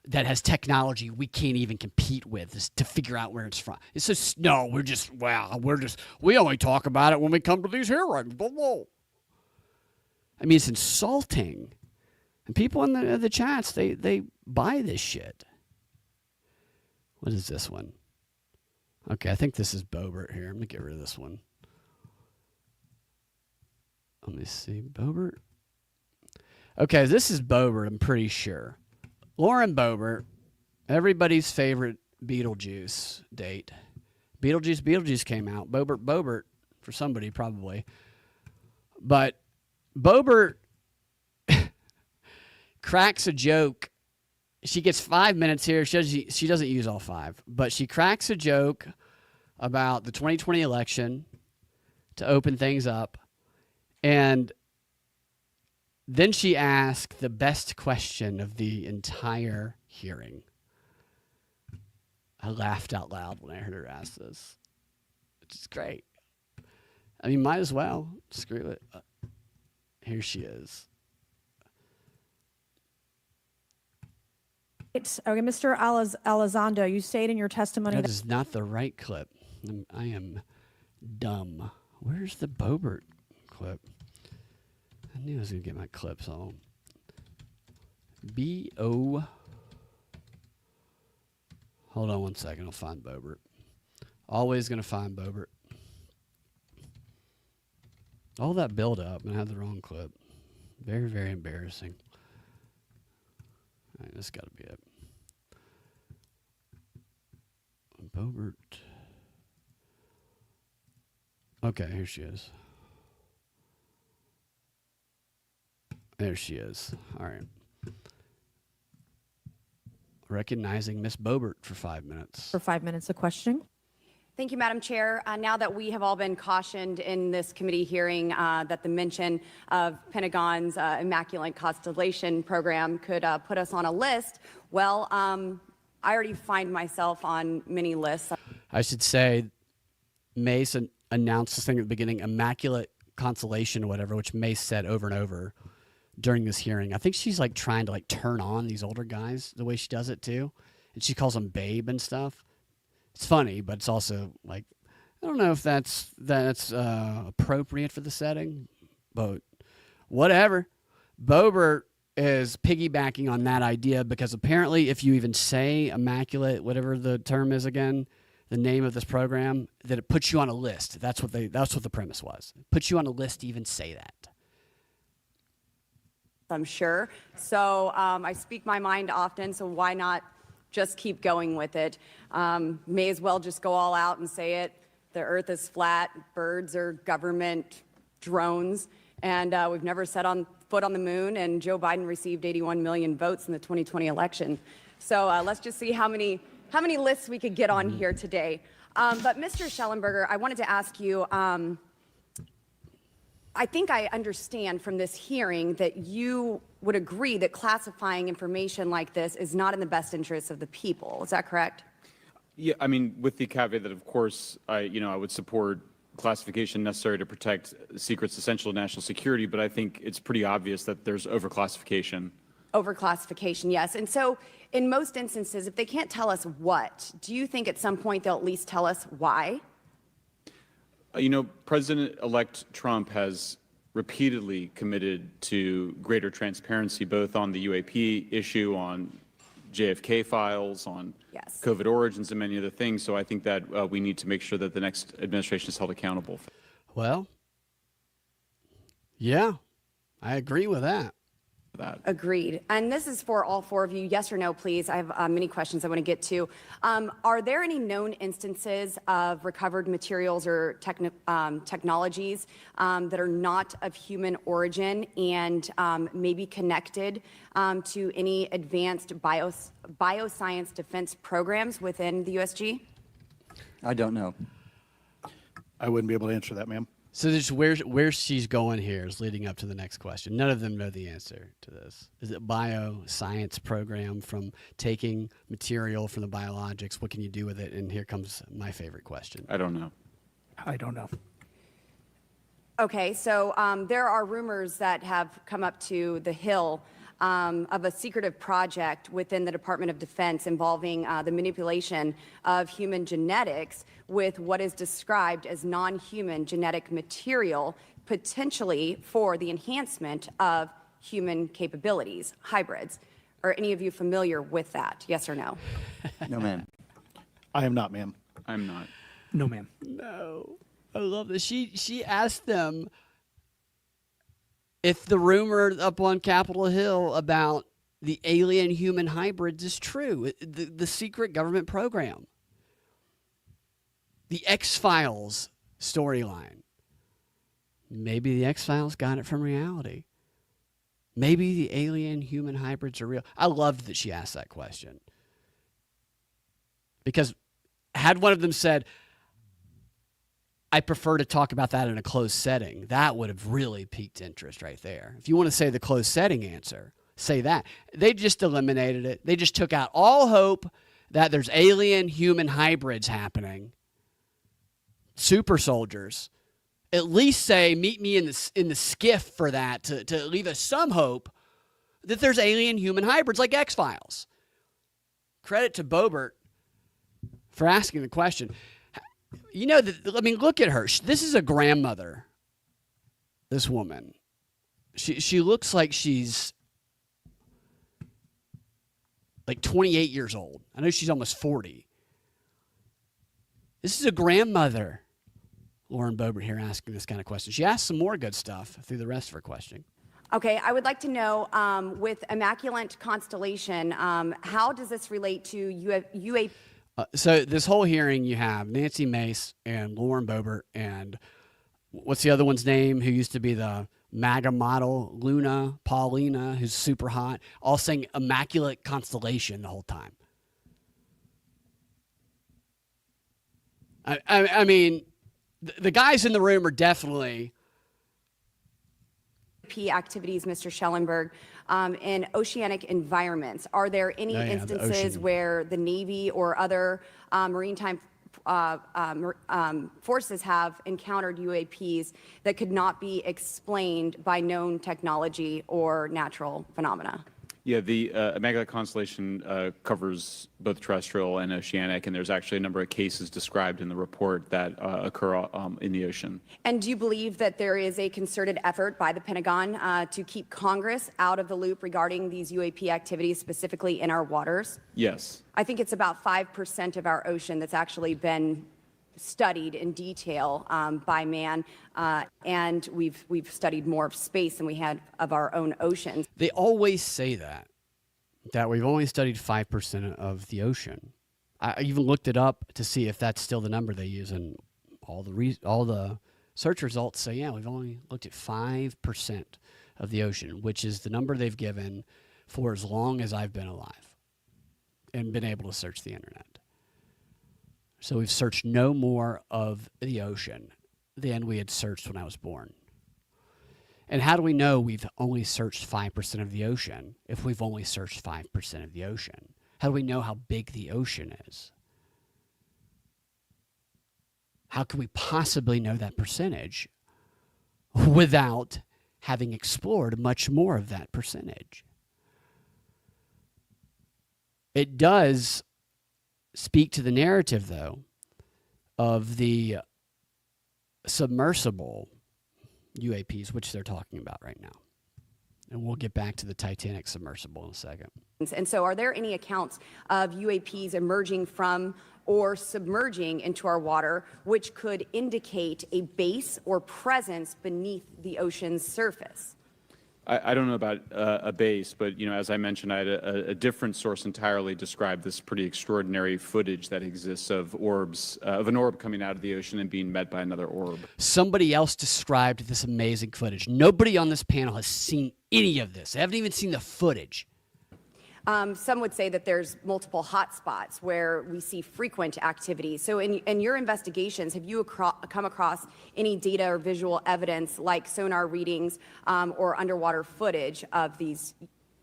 that has technology we can't even compete with to figure out where it's from. It's just, no, we only talk about it when we come to these hearings. I mean, it's insulting. And people in the chats, they buy this shit. What is this one? Okay, I think this is Boebert here. I'm going to get rid of this one. Let me see. Boebert? Okay, this is Boebert, I'm pretty sure. Lauren Boebert, everybody's favorite Beetlejuice date. Beetlejuice came out. Boebert for somebody probably. But Boebert cracks a joke. She gets 5 minutes here. She doesn't use all 5. But she cracks a joke about the 2020 election to open things up. And then she asked the best question of the entire hearing. I laughed out loud when I heard her ask this, which is great. I mean, might as well. Screw it. Here she is. It's okay, Mr. Elizondo, you stated in your testimony That is not the right clip. I am dumb. Where's the Boebert clip? I knew I was going to get my clips on. B-O. Hold on one second. I'll find Boebert. Always going to find Boebert. All that build up and I had the wrong clip. Very, very embarrassing. All right, this got to be it. Boebert. Okay, here she is. There she is. All right. Recognizing Miss Boebert for 5 minutes. for 5 minutes of questioning. Thank you, Madam Chair. Now that we have all been cautioned in this committee hearing that the mention of Pentagon's Immaculate Constellation program could put us on a list, well, I already find myself on many lists. I should say Mace announced this thing at the beginning, Immaculate Constellation or whatever, which Mace said over and over during this hearing. I think she's like trying to like turn on these older guys the way she does it too. And she calls them babe and stuff. It's funny, but it's also like, I don't know if that's appropriate for the setting, but whatever. Boebert is piggybacking on that idea because apparently if you even say immaculate, whatever the term is again, the name of this program, that it puts you on a list. That's what the premise was. It puts you on a list to even say that. I'm sure. So I speak my mind often, so why not just keep going with it? May as well just go all out and say it. The earth is flat, birds are government drones, and we've never set on foot on the moon, and Joe Biden received 81 million votes in the 2020 election. So let's just see how many lists we could get on here today. But Mr. Schellenberger, I wanted to ask you, I think I understand from this hearing that you would agree that classifying information like this is not in the best interest of the people. Is that correct? Yeah, I mean, with the caveat that, of course, I would support classification necessary to protect secrets essential to national security, but I think it's pretty obvious that there's overclassification. Overclassification, yes. And so in most instances, if they can't tell us what, do you think at some point they'll at least tell us why? President-elect Trump has repeatedly committed to greater transparency, both on the UAP issue, on JFK files, on COVID origins, and many other things. So I think that we need to make sure that the next administration is held accountable. Well, yeah, I agree with that. Agreed. And this is for all four of you. Yes or no, please. I have many questions I want to get to. Are there any known instances of recovered materials or technologies that are not of human origin and maybe connected to any advanced bioscience defense programs within the USG? I don't know. I wouldn't be able to answer that, ma'am. So just where she's going here is leading up to the next question. None of them know the answer to this. Is it bioscience program from taking material from the biologics? What can you do with it? And here comes my favorite question. I don't know. I don't know. Okay, so there are rumors that have come up to the Hill of a secretive project within the Department of Defense involving the manipulation of human genetics with what is described as non-human genetic material, potentially for the enhancement of human capabilities, hybrids. Are any of you familiar with that? Yes or no? No, ma'am. I am not, ma'am. I'm not. No, ma'am. No. I love this. She asked them if the rumor up on Capitol Hill about the alien-human hybrids is true, the secret government program, the X-Files storyline. Maybe the X-Files got it from reality. Maybe the alien-human hybrids are real. I loved that she asked that question. Because had one of them said, I prefer to talk about that in a closed setting, that would have really piqued interest right there. If you want to say the closed setting answer, say that. They just eliminated it. They just took out all hope that there's alien human hybrids happening, super soldiers, at least say, meet me in the skiff for that, to leave us some hope that there's alien-human hybrids like X-Files. Credit to Boebert for asking the question. You know, look at her. This is a grandmother, this woman. She looks like she's like 28 years old. I know she's almost 40. This is a grandmother, Lauren Boebert here asking this kind of question. She asked some more good stuff through the rest of her questioning. Okay, I would like to know, with Immaculate Constellation, how does this relate to UAP? So this whole hearing, you have Nancy Mace and Lauren Boebert and what's the other one's name, who used to be the MAGA model, Paulina, who's super hot, all saying Immaculate Constellation the whole time. I mean, the guys in the room are definitely activities, Mr. Schellenberg, in oceanic environments. Are there any instances where the Navy or other maritime forces have encountered UAPs that could not be explained by known technology or natural phenomena? Yeah, the Immaculate Constellation covers both terrestrial and oceanic, and there's actually a number of cases described in the report that occur in the ocean. And do you believe that there is a concerted effort by the Pentagon to keep Congress out of the loop regarding these UAP activities, specifically in our waters? Yes. I think it's about 5% of our ocean that's actually been studied in detail by man, and we've studied more of space than we had of our own oceans. They always say that we've only studied 5% of the ocean. I even looked it up to see if that's still the number they use, and all the search results say, yeah, we've only looked at 5% of the ocean, which is the number they've given for as long as I've been alive and been able to search the internet. So we've searched no more of the ocean than we had searched when I was born. And how do we know we've only searched 5% of the ocean if we've only searched 5% of the ocean? How do we know how big the ocean is? How can we possibly know that percentage without having explored much more of that percentage? It does speak to the narrative, though, of the submersible UAPs, which they're talking about right now. And we'll get back to the Titanic submersible in a second. And so are there any accounts of UAPs emerging from or submerging into our water, which could indicate a base or presence beneath the ocean's surface? I don't know about a base, but as I mentioned, I had a different source entirely describe this pretty extraordinary footage that exists of orbs, of an orb coming out of the ocean and being met by another orb. Somebody else described this amazing footage. Nobody on this panel has seen any of this. They haven't even seen the footage. Some would say that there's multiple hotspots where we see frequent activity. So in your investigations, have you come across any data or visual evidence like sonar readings or underwater footage of these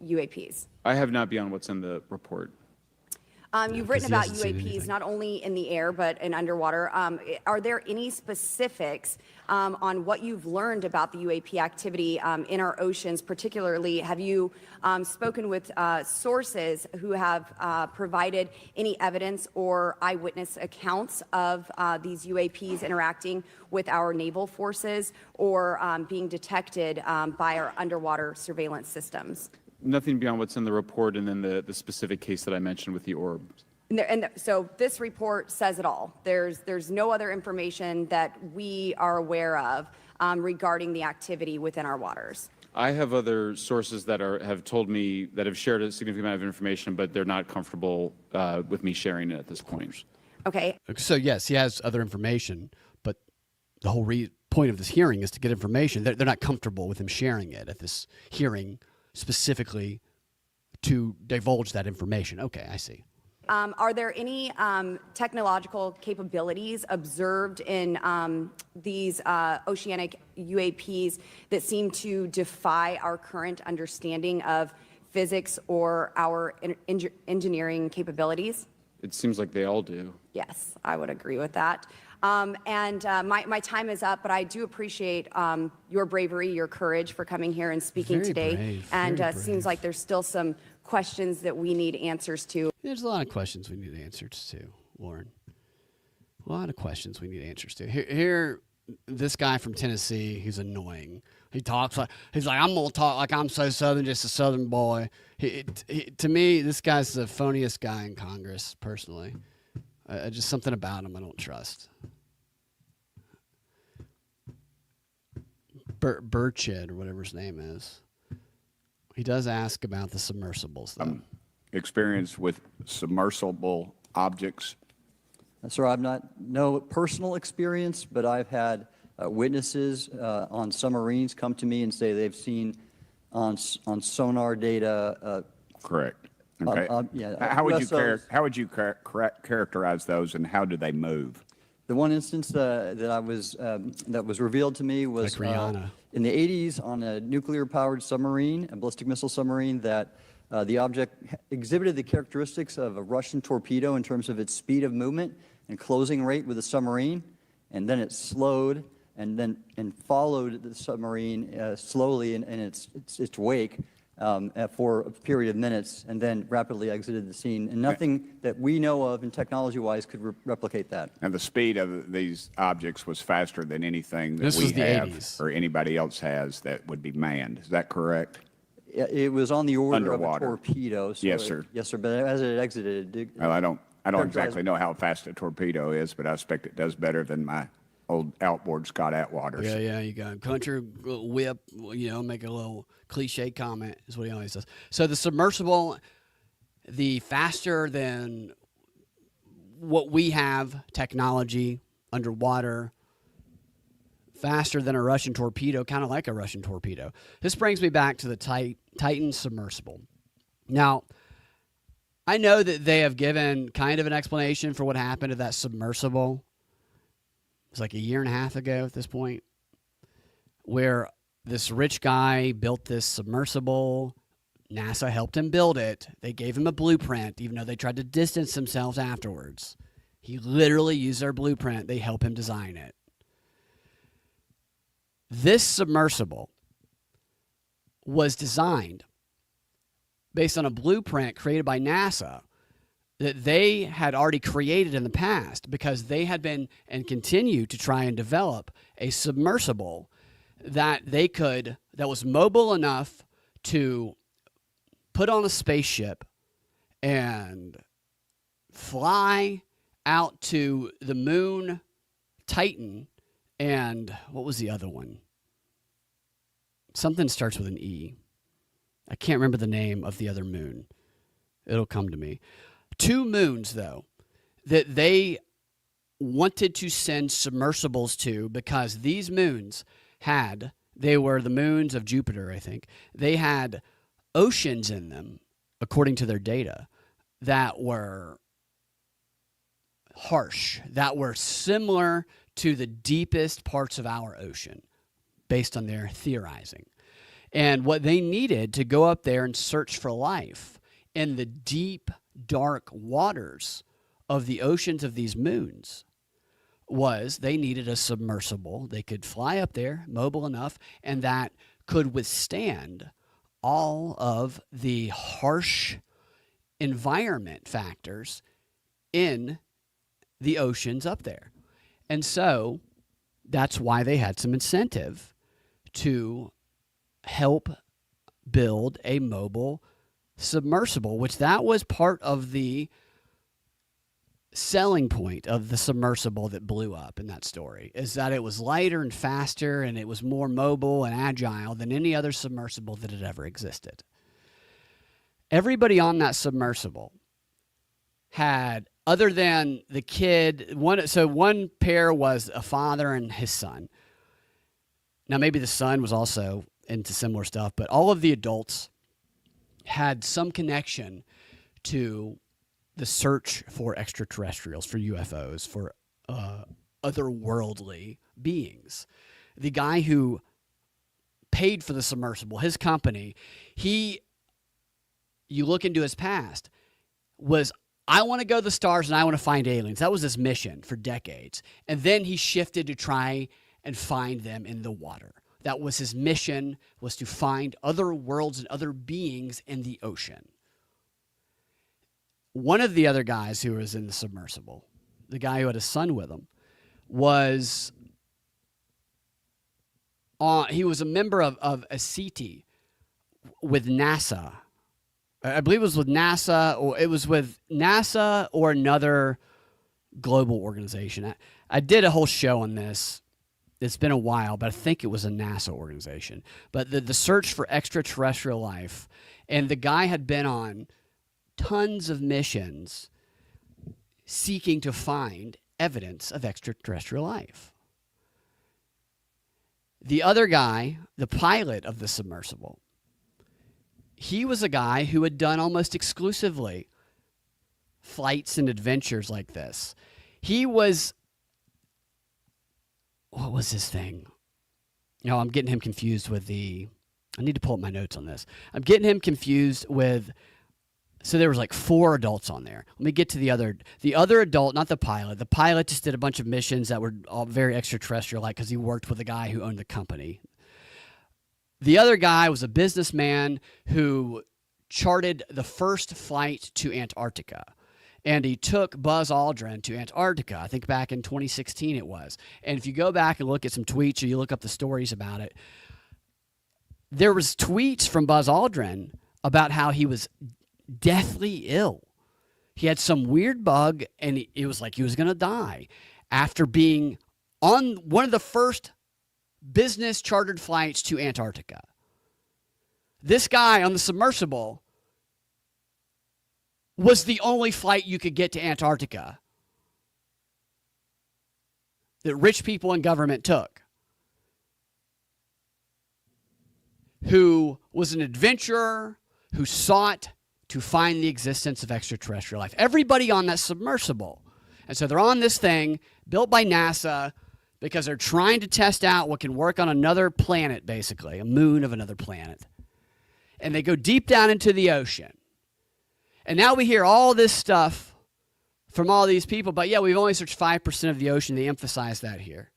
UAPs? I have not beyond what's in the report. You've written about UAPs not only in the air but in underwater. Are there any specifics on what you've learned about the UAP activity in our oceans? Particularly, have you spoken with sources who have provided any evidence or eyewitness accounts of these UAPs interacting with our naval forces or being detected by our underwater surveillance systems? Nothing beyond what's in the report and then the specific case that I mentioned with the orb. So this report says it all. There's no other information that we are aware of regarding the activity within our waters. I have other sources that have told me that have shared a significant amount of information, but they're not comfortable with me sharing it at this point. Okay. So yes, he has other information, but the whole point of this hearing is to get information. They're not comfortable with him sharing it at this hearing specifically to divulge that information. Okay, I see. Are there any technological capabilities observed in these oceanic UAPs that seem to defy our current understanding of physics or our engineering capabilities? It seems like they all do. Yes, I would agree with that. My time is up, but I do appreciate your bravery, your courage for coming here and speaking Very today. brave, And very seems brave. like there's still some questions that we need answers to. There's a lot of questions we need answers to, Lauren. A lot of questions we need answers to. Here, this guy from Tennessee, he's annoying. He talks like, he's like, I'm going to talk like I'm so Southern, just a Southern boy. To me, this guy's the phoniest guy in Congress, personally. Just something about him I don't trust. Burchett, or whatever his name is. He does ask about the submersibles, though. Experience with submersible objects? Sir, I've no personal experience, but I've had witnesses on submarines come to me and say they've seen on sonar data. Correct. Okay. Yeah, how would USOs. you characterize those, and how do they move? The one instance that was revealed to me was Like Rihanna. in the 80s on a nuclear-powered submarine, a ballistic missile submarine, that the object exhibited the characteristics of a Russian torpedo in terms of its speed of movement and closing rate with the submarine, and then it slowed and followed the submarine slowly in its wake for a period of minutes, and then rapidly exited the scene. And nothing that we know of and technology-wise could replicate that. And the speed of these objects was faster than anything that This we was the have 80s. or anybody else has that would be manned. Is that correct? It was on the order Underwater. of a torpedo. So Yes, sir. Yes, sir. But as it exited, Well, I don't Characterize- exactly know how fast a torpedo is, but I expect it does better than my old outboard Scott Atwaters. Yeah, you got country whip, make a little cliche comment is what he always does. So the submersible, the faster than what we have technology underwater, faster than a Russian torpedo, kind of like a Russian torpedo. This brings me back to the Titan submersible. Now, I know that they have given kind of an explanation for what happened to that submersible. It was like a year and a half ago at this point, where this rich guy built this submersible. NASA helped him build it. They gave him a blueprint, even though they tried to distance themselves afterwards. He literally used their blueprint. They helped him design it. This submersible was designed based on a blueprint created by NASA that they had already created in the past, because they had been and continue to try and develop a submersible that was mobile enough to put on a spaceship and fly out to the moon, Titan, and what was the other one? Something starts with an E. I can't remember the name of the other moon. It'll come to me. 2 moons, though, that they wanted to send submersibles to, because these moons they were the moons of Jupiter, I think. They had oceans in them, according to their data, that were harsh, that were similar to the deepest parts of our ocean, based on their theorizing. And what they needed to go up there and search for life in the deep, dark waters of the oceans of these moons was they needed a submersible. They could fly up there, mobile enough, and that could withstand all of the harsh environment factors in the oceans up there. And so that's why they had some incentive to help build a mobile submersible, which that was part of the selling point of the submersible that blew up in that story, is that it was lighter and faster and it was more mobile and agile than any other submersible that had ever existed. Everybody on that submersible had, other than the kid, one pair was a father and his son. Now, maybe the son was also into similar stuff, but all of the adults had some connection to the search for extraterrestrials, for UFOs, for otherworldly beings. The guy who paid for the submersible, his company, you look into his past, was I want to go to the stars and I want to find aliens. That was his mission for decades. And then he shifted to try and find them in the water. That was his mission, was to find other worlds and other beings in the ocean. One of the other guys who was in the submersible, the guy who had a son with him, was he was a member of a CT with NASA. I believe it was with NASA, or it was with NASA or another global organization. I did a whole show on this. It's been a while, but I think it was a NASA organization. But the search for extraterrestrial life, and the guy had been on tons of missions seeking to find evidence of extraterrestrial life. The other guy, the pilot of the submersible, he was a guy who had done almost exclusively flights and adventures like this. He was, what was his thing? No, I'm getting him confused with I need to pull up my notes on this. I'm getting him confused with, so there was like 4 adults on there. Let me get to the other adult, not the pilot. The pilot just did a bunch of missions that were all very extraterrestrial-like because he worked with a guy who owned the company. The other guy was a businessman who charted the first flight to Antarctica. And he took Buzz Aldrin to Antarctica, I think back in 2016 it was. And if you go back and look at some tweets or you look up the stories about it, there was tweets from Buzz Aldrin about how he was deathly ill. He had some weird bug, and it was like he was going to die after being on one of the first business chartered flights to Antarctica. This guy on the submersible was the only flight you could get to Antarctica that rich people and government took, who was an adventurer who sought to find the existence of extraterrestrial life. Everybody on that submersible. And so they're on this thing built by NASA because they're trying to test out what can work on another planet, basically, a moon of another planet. And they go deep down into the ocean. And now we hear all this stuff from all these people, but yeah, we've only searched 5% of the ocean. They emphasize that here.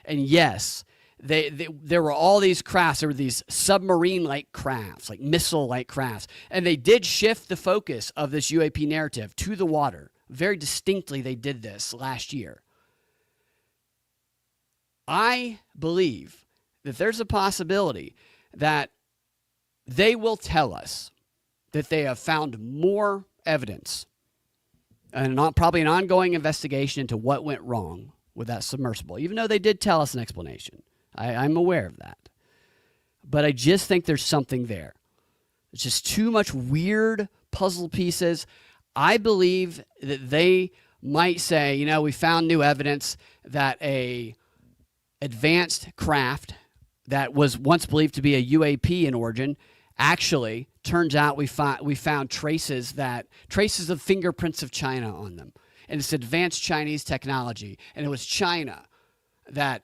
And yes, there were all these crafts. There were these submarine-like crafts, like missile-like crafts. And they did shift the focus of this UAP narrative to the water. Very distinctly, they did this last year. I believe that there's a possibility that they will tell us that they have found more evidence and probably an ongoing investigation into what went wrong with that submersible, even though they did tell us an explanation. I'm aware of that. But I just think there's something there. It's just too much weird puzzle pieces. I believe that they might say, we found new evidence that a advanced craft that was once believed to be a UAP in origin actually turns out we found traces of fingerprints of China on them. And it's advanced Chinese technology. And it was China that,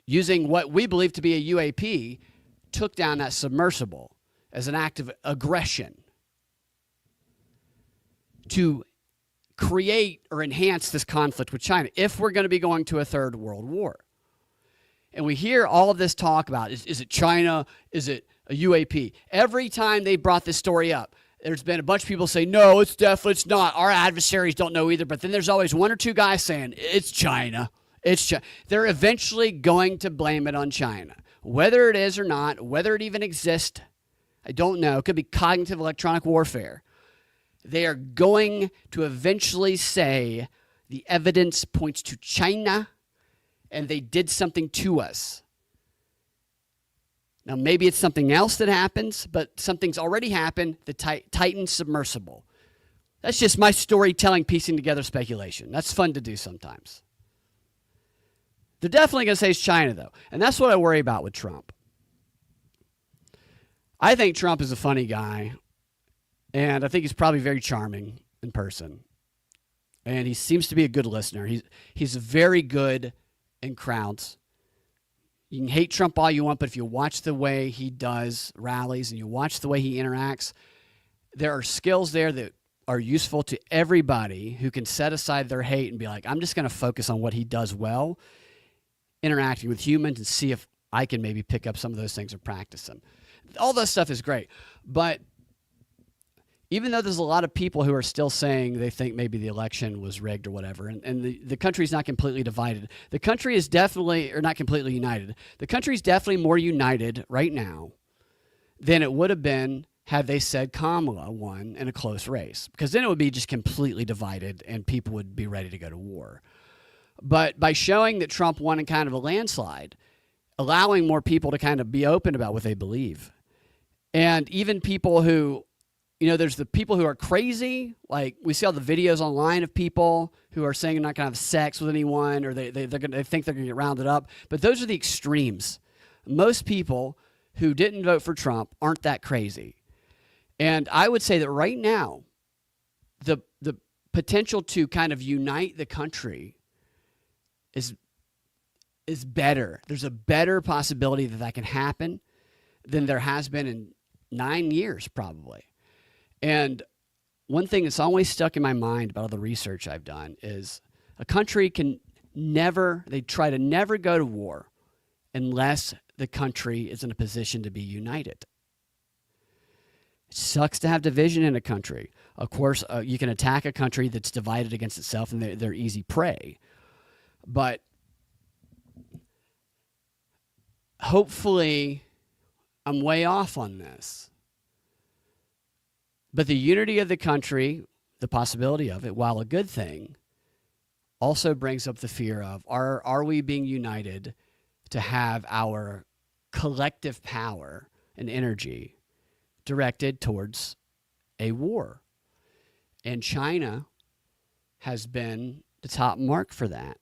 using what we believe to be a UAP, took down that submersible as an act of aggression to create or enhance this conflict with China if we're going to be going to a third world war. And we hear all of this talk about, is it China? Is it a UAP? Every time they brought this story up, there's been a bunch of people say, no, it's not. Our adversaries don't know either. But then there's always one or two guys saying, it's China. It's China. They're eventually going to blame it on China. Whether it is or not, whether it even exists, I don't know. It could be cognitive electronic warfare. They are going to eventually say the evidence points to China and they did something to us. Now, maybe it's something else that happens, but something's already happened, the Titan submersible. That's just my storytelling, piecing together speculation. That's fun to do sometimes. They're definitely going to say it's China, though. And that's what I worry about with Trump. I think Trump is a funny guy, and I think he's probably very charming in person. And he seems to be a good listener. He's very good in crowds. You can hate Trump all you want, but if you watch the way he does rallies and you watch the way he interacts, there are skills there that are useful to everybody who can set aside their hate and be like, I'm just going to focus on what he does well, interacting with humans, and see if I can maybe pick up some of those things or practice them. All that stuff is great. But even though there's a lot of people who are still saying they think maybe the election was rigged or whatever, and the country's not completely divided. The country is definitely, or not completely united. The country's definitely more united right now than it would have been had they said Kamala won in a close race, because then it would be just completely divided and people would be ready to go to war. But by showing that Trump won in kind of a landslide, allowing more people to kind of be open about what they believe, and even people who, there's the people who are crazy. Like we see all the videos online of people who are saying they're not going to have sex with anyone, or they think they're going to get rounded up. But those are the extremes. Most people who didn't vote for Trump aren't that crazy. And I would say that right now, the potential to kind of unite the country is better. There's a better possibility that can happen than there has been in 9 years probably. And one thing that's always stuck in my mind about all the research I've done is a country they try to never go to war unless the country is in a position to be united. It sucks to have division in a country. Of course, you can attack a country that's divided against itself, and they're easy prey. But hopefully, I'm way off on this. But the unity of the country, the possibility of it, while a good thing, also brings up the fear of, are we being united to have our collective power and energy directed towards a war? And China has been the top mark for that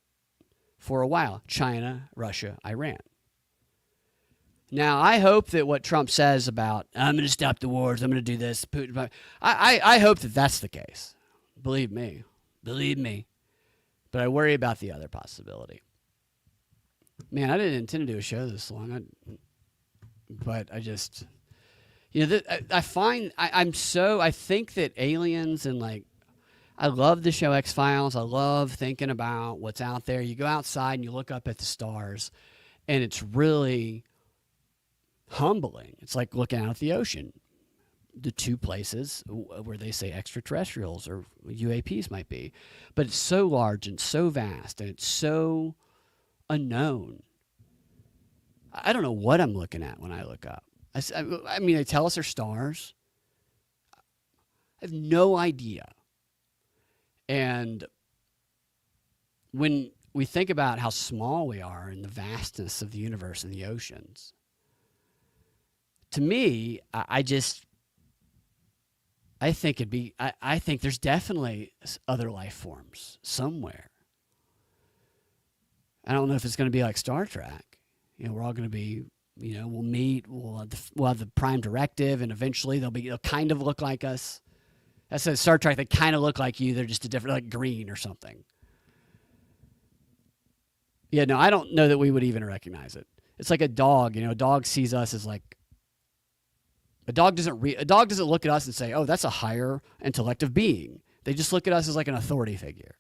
for a while. China, Russia, Iran. Now, I hope that what Trump says about, I'm going to stop the wars, I'm going to do this, Putin, I hope that that's the case. Believe me. But I worry about the other possibility. Man, I didn't intend to do a show this long, but I just, I think that aliens and I love the show X-Files. I love thinking about what's out there. You go outside and you look up at the stars, and it's really humbling. It's like looking out at the ocean. The two places where they say extraterrestrials or UAPs might be. But it's so large and so vast, and it's so unknown. I don't know what I'm looking at when I look up. I mean, they tell us they're stars. I have no idea. And when we think about how small we are in the vastness of the universe and the oceans, to me, I think there's definitely other life forms somewhere. I don't know if it's going to be like Star Trek. We're all going to be, we'll meet, we'll have the prime directive, and eventually they'll kind of look like us. That's a Star Trek. They kind of look like you. They're just a different, like green or something. Yeah, no, I don't know that we would even recognize it. It's like a dog. A dog sees us as like, a dog doesn't look at us and say, oh, that's a higher intellective being. They just look at us as like an authority figure.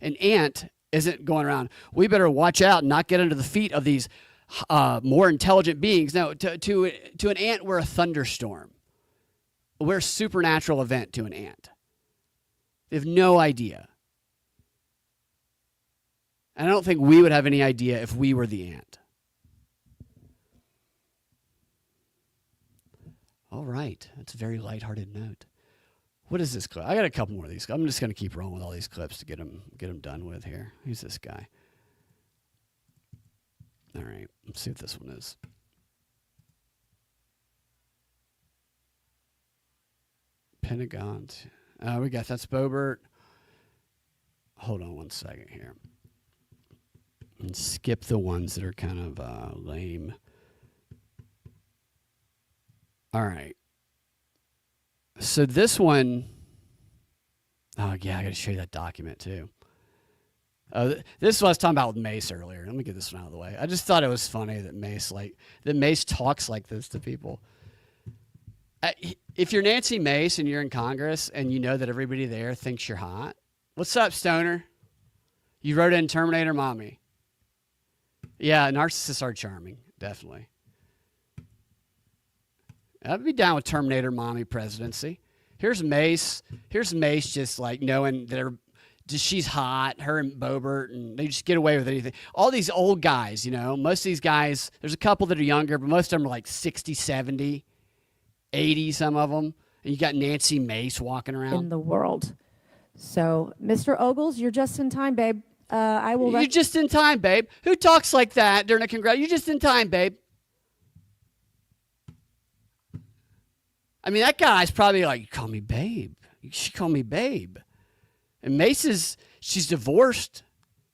An ant isn't going around, we better watch out and not get under the feet of these more intelligent beings. No, to an ant, we're a thunderstorm. We're a supernatural event to an ant. They have no idea. And I don't think we would have any idea if we were the ant. All right. That's a very lighthearted note. What is this clip? I got a couple more of these. I'm just going to keep rolling with all these clips to get them done with here. Who's this guy? All right. Let's see what this one is. Pentagon. We got that's Boebert. Hold on one second here. And skip the ones that are kind of lame. All right. So this one, oh yeah, I got to show you that document too. This is what I was talking about with Mace earlier. Let me get this one out of the way. I just thought it was funny that Mace talks like this to people. If you're Nancy Mace and you're in Congress and you know that everybody there thinks you're hot, what's up, Stoner? You wrote in Terminator Mommy. Yeah, narcissists are charming, definitely. I'd be down with Terminator Mommy presidency. Here's Mace. Here's Mace just like knowing that she's hot, her and Boebert, and they just get away with anything. All these old guys, most of these guys, there's a couple that are younger, but most of them are like 60, 70, 80, some of them. And you got Nancy Mace walking around. In the world. So, Mr. Ogles, you're just in time, babe. You're just in time, babe. Who talks like that during a congress? You're just in time, babe. I mean, that guy's probably like, you call me babe. You should call me babe. And Mace she's divorced.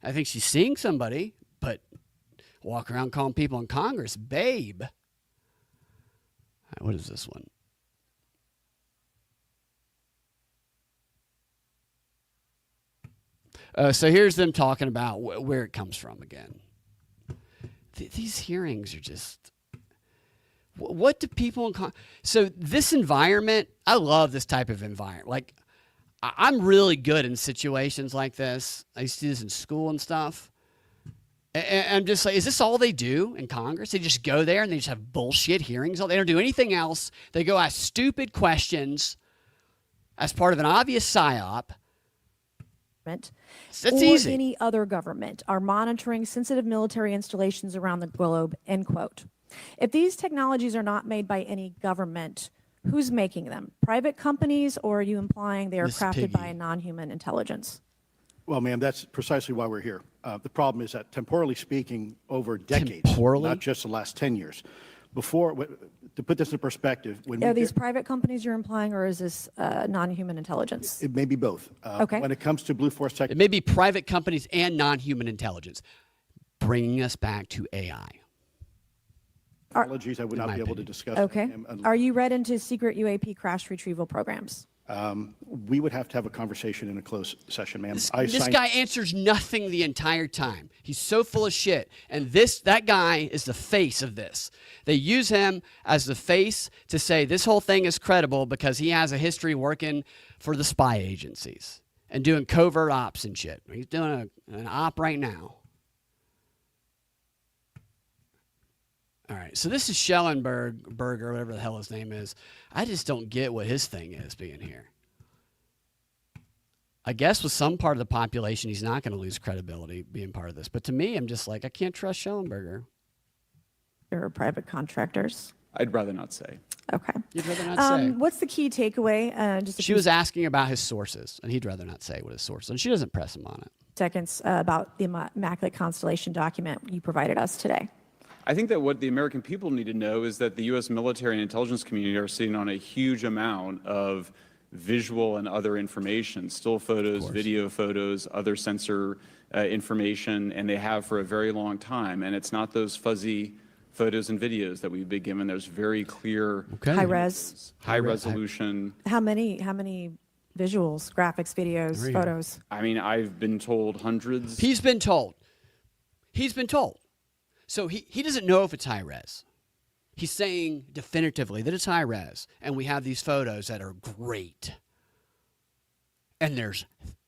I think she's seeing somebody, but walk around calling people in Congress babe. What is this one? So here's them talking about where it comes from again. These hearings are just, what do people in so this environment, I love this type of environment. Like, I'm really good in situations like this. I used to do this in school and stuff. And I'm just like, is this all they do in Congress? They just go there and they just have bullshit hearings. They don't do anything else. They go ask stupid questions as part of an obvious psyop. That's or easy. Any other government are monitoring sensitive military installations around the globe, end quote. If these technologies are not made by any government, who's making them? Private companies, or are you implying they are crafted by a non-human intelligence? Well, ma'am, that's precisely why we're here. The problem is that, temporally speaking, over decades, not just the last 10 years, to put this in perspective, are these private companies you're implying, or is this non-human intelligence? It may be both. Okay. When it comes to Blue Force Tech, it may be private companies and non-human intelligence, bringing us back to AI. Technologies I would not be able to discuss. Okay. Are you read into secret UAP crash retrieval programs? We would have to have a conversation in a closed session, ma'am. This guy answers nothing the entire time. He's so full of shit. And that guy is the face of this. They use him as the face to say this whole thing is credible because he has a history working for the spy agencies and doing covert ops and shit. He's doing an op right now. All right, so this is Schellenberg, or whatever the hell his name is. I just don't get what his thing is being here. I guess with some part of the population, he's not going to lose credibility being part of this. But to me, I'm just like, I can't trust Schellenberger. There are private contractors. I'd rather not say. Okay. You'd rather not say. What's the key takeaway? She was asking about his sources, and he'd rather not say what his source is. And she doesn't press him on it. Seconds about the Immaculate Constellation document you provided us today. I think that what the American people need to know is that the U.S. military and intelligence community are sitting on a huge amount of visual and other information, still photos, video photos, other sensor information, and they have for a very long time. And it's not those fuzzy photos and videos that we've been given. There's very clear high res, high resolution. How many visuals, graphics, videos, photos? I mean, I've been told hundreds. He's been told. So he doesn't know if it's high res. He's saying definitively that it's high res, and we have these photos that are great. And there's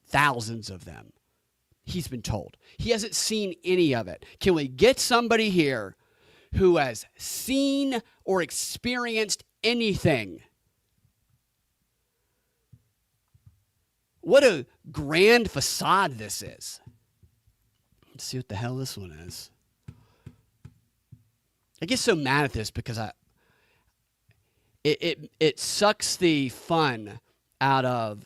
thousands of them. He's been told. He hasn't seen any of it. Can we get somebody here who has seen or experienced anything? What a grand facade this is. Let's see what the hell this one is. I get so mad at this because it sucks the fun out of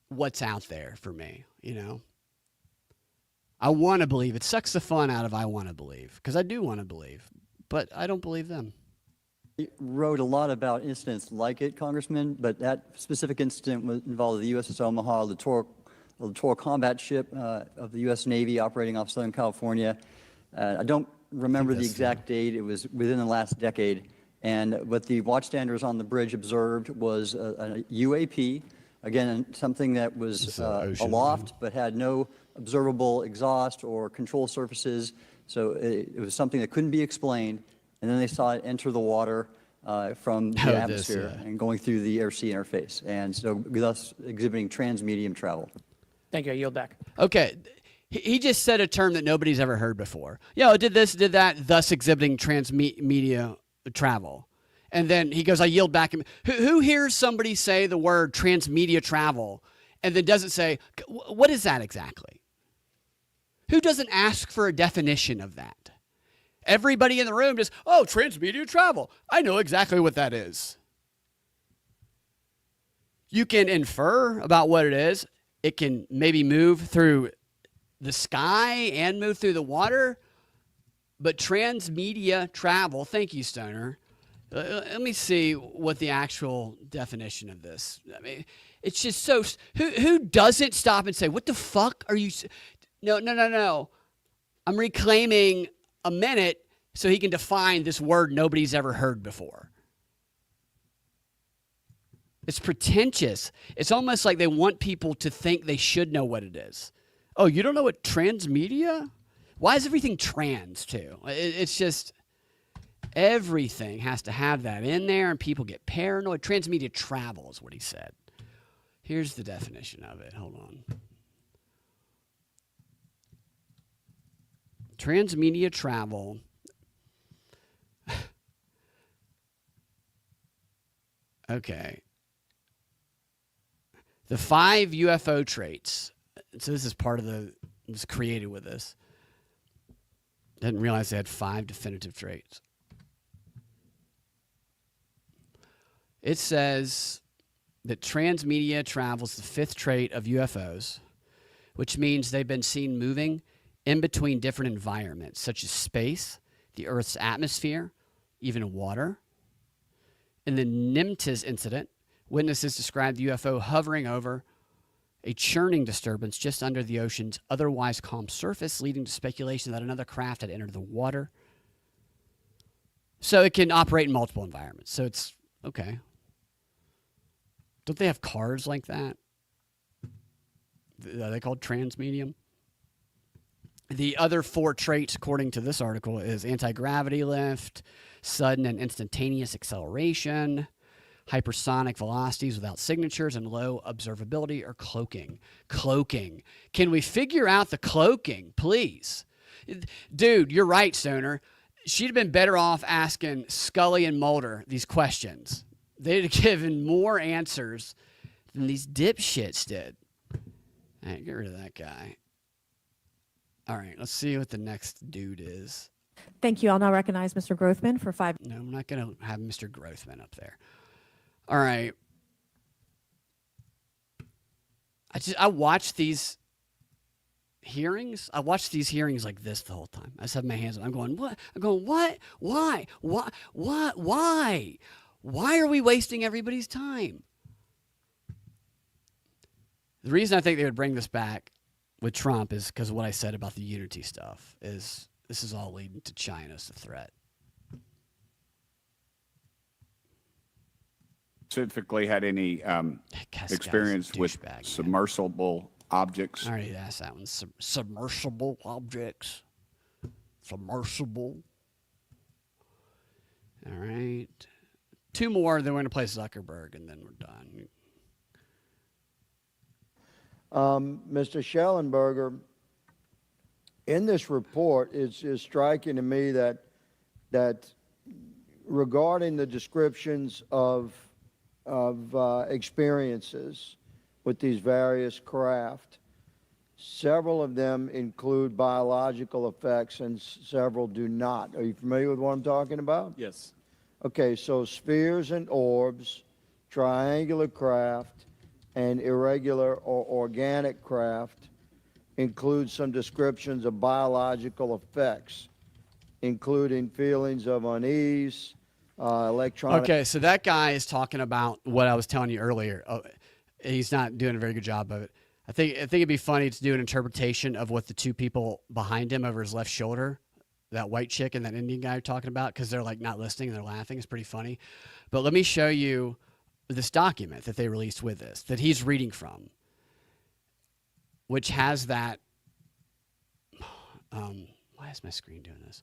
what's out there for me, I want to believe. It sucks the fun out of I want to believe, because I do want to believe, but I don't believe them. He wrote a lot about incidents like it, Congressman, but that specific incident involved the USS Omaha, littoral combat ship of the U.S. Navy operating off Southern California. I don't remember the exact date. It was within the last decade. And what the watchstanders on the bridge observed was a UAP, again, something that was aloft but had no observable exhaust or control surfaces. So it was something that couldn't be explained. And then they saw it enter the water from the atmosphere and going through the air-sea interface, and so thus exhibiting transmedium travel. Thank you. I yield back. Okay. He just said a term that nobody's ever heard before. It did this, did that, thus exhibiting transmedia travel. And then he goes, I yield back. Who hears somebody say the word transmedia travel and then doesn't say, what is that exactly? Who doesn't ask for a definition of that? Everybody in the room just, transmedia travel. I know exactly what that is. You can infer about what it is. It can maybe move through the sky and move through the water. But transmedia travel, thank you, Stoner. Let me see what the actual definition of this. I mean, it's just so. Who doesn't stop and say, "What the fuck are you?" No. I'm reclaiming a minute so he can define this word nobody's ever heard before. It's pretentious. It's almost like they want people to think they should know what it is. Oh, you don't know what transmedia? Why is everything trans too? It's just everything has to have that in there, and people get paranoid. Transmedia travel is what he said. Here's the definition of it. Hold on. Transmedia travel. Okay. The 5 UFO traits. So this is part of it's created with this. Didn't realize they had 5 definitive traits. It says that transmedia travel is the 5th trait of UFOs, which means they've been seen moving in between different environments, such as space, the Earth's atmosphere, even water. In the Nimtiz incident, witnesses described the UFO hovering over a churning disturbance just under the ocean's otherwise calm surface, leading to speculation that another craft had entered the water. So it can operate in multiple environments. So it's okay. Don't they have cars like that? Are they called transmedium? The other 4 traits, according to this article, is anti-gravity lift, sudden and instantaneous acceleration, hypersonic velocities without signatures, and low observability or cloaking. Cloaking. Can we figure out the cloaking, please? Dude, you're right, Stoner. She'd have been better off asking Scully and Mulder these questions. They'd have given more answers than these dipshits did. All right, get rid of that guy. All right, let's see what the next dude is. Thank you. I'll now recognize Mr. Grothman for 5. No, I'm not going to have Mr. Grothman up there. All right. I watch these hearings. I watch these hearings like this the whole time. I just have my hands on. I'm going, what? I'm going, what? Why? What? What? Why? Why are we wasting everybody's time? The reason I think they would bring this back with Trump is because of what I said about the unity stuff. Is this is all leading to China as a threat. Specifically had any experience with submersible objects? I already asked that one. Submersible objects. Submersible. All right. 2 more, then we're going to play Zuckerberg, and then we're done. Mr. Schellenberger, in this report, it's striking to me that regarding the descriptions of experiences with these various craft, several of them include biological effects and several do not. Are you familiar with what I'm talking about? Yes. Okay, so spheres and orbs, triangular craft, and irregular or organic craft include some descriptions of biological effects, including feelings of unease, electronic... Okay, so that guy is talking about what I was telling you earlier. He's not doing a very good job of it. I think it'd be funny to do an interpretation of what the 2 people behind him over his left shoulder, that white chick and that Indian guy are talking about, because they're like not listening and they're laughing. It's pretty funny. But let me show you this document that they released with this, that he's reading from, which has that, why is my screen doing this?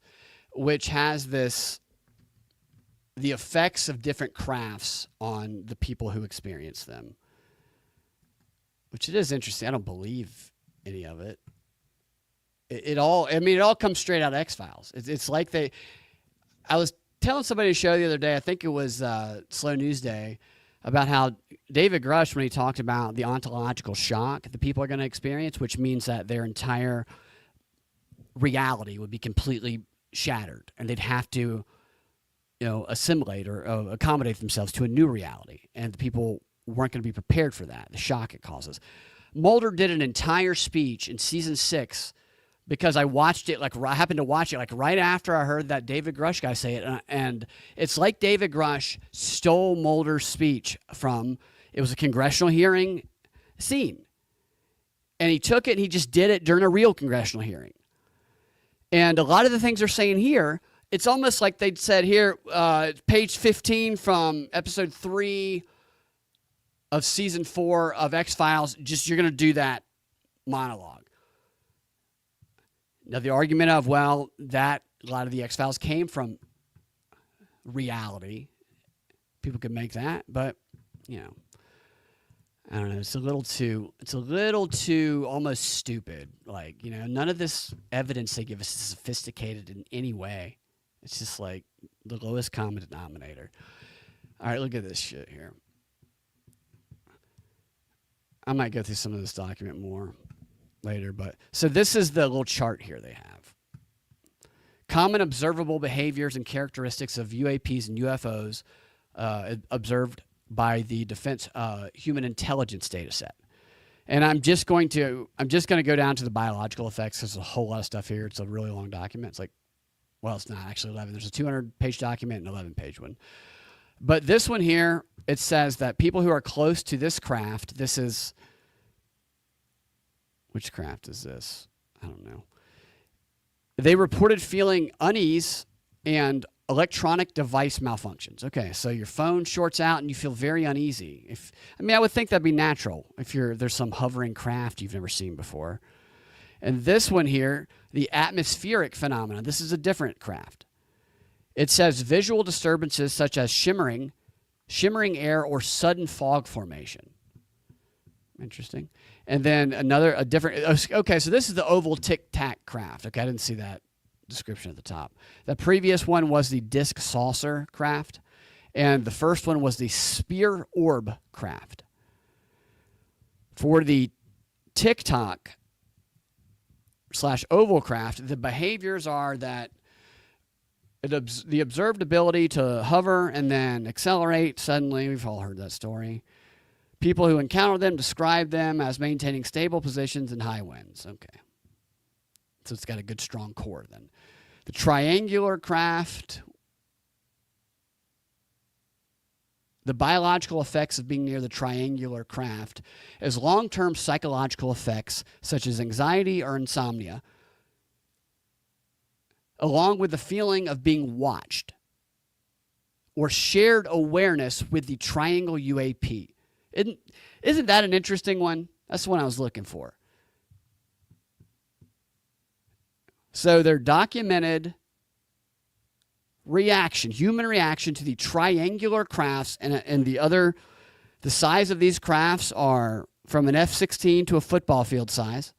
Which has this the effects of different crafts on the people who experience them, which it is interesting. I don't believe any of it. It all comes straight out of X-Files. It's like I was telling somebody a show the other day, I think it was Slow News Day, about how David Grush, when he talked about the ontological shock the people are going to experience, which means that their entire reality would be completely shattered and they'd have to, assimilate or accommodate themselves to a new reality. And the people weren't going to be prepared for that, the shock it causes. Mulder did an entire speech in season 6 because I watched it, I happened to watch it right after I heard that David Grush guy say it. And it's like David Grush stole Mulder's speech it was a congressional hearing scene. And he took it and he just did it during a real congressional hearing. And a lot of the things they're saying here, it's almost like they'd said here, page 15 from episode 3 of season 4 of X-Files, you're going to do that monologue. Now, the argument of, that a lot of the X-Files came from reality. People could make that, but, I don't know. It's a little too almost stupid. None of this evidence they give us is sophisticated in any way. It's just like the lowest common denominator. All right, look at this shit here. I might go through some of this document more later, but so this is the little chart here they have. Common observable behaviors and characteristics of UAPs and UFOs observed by the Defense Human Intelligence data set. And I'm just going to go down to the biological effects. There's a whole lot of stuff here. It's a really long document. It's not actually 11. There's a 200-page document and an 11-page one. But this one here, it says that people who are close to this craft, which craft is this? I don't know. They reported feeling unease and electronic device malfunctions. Okay, so your phone shorts out and you feel very uneasy. I would think that'd be natural if there's some hovering craft you've never seen before. And this one here, the atmospheric phenomena, this is a different craft. It says visual disturbances such as shimmering air, or sudden fog formation. Interesting. And then a different, okay, so this is the oval tic-tac craft. Okay, I didn't see that description at the top. The previous one was the disc saucer craft, and the first one was the spear orb craft. For the tic-tac / oval craft, the behaviors are that the observed ability to hover and then accelerate suddenly. We've all heard that story. People who encounter them describe them as maintaining stable positions in high winds. Okay. So it's got a good strong core then. The triangular craft, the biological effects of being near the triangular craft is long-term psychological effects such as anxiety or insomnia, along with the feeling of being watched or shared awareness with the triangle UAP. Isn't that an interesting one? That's the one I was looking for. So their documented human reaction to the triangular crafts, and the size of these crafts are from an F-16 to a football field size.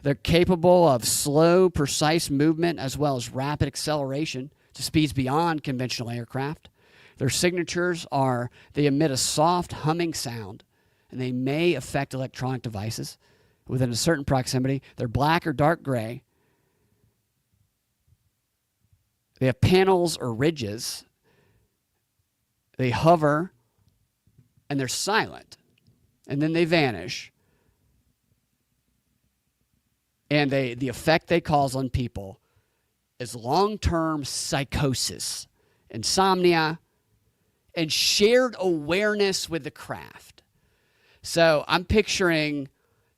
They're capable of slow, precise movement as well as rapid acceleration to speeds beyond conventional aircraft. Their signatures are they emit a soft humming sound, and they may affect electronic devices within a certain proximity. They're black or dark gray. They have panels or ridges. They hover, and they're silent, and then they vanish. And the effect they cause on people is long-term psychosis, insomnia, and shared awareness with the craft. So I'm picturing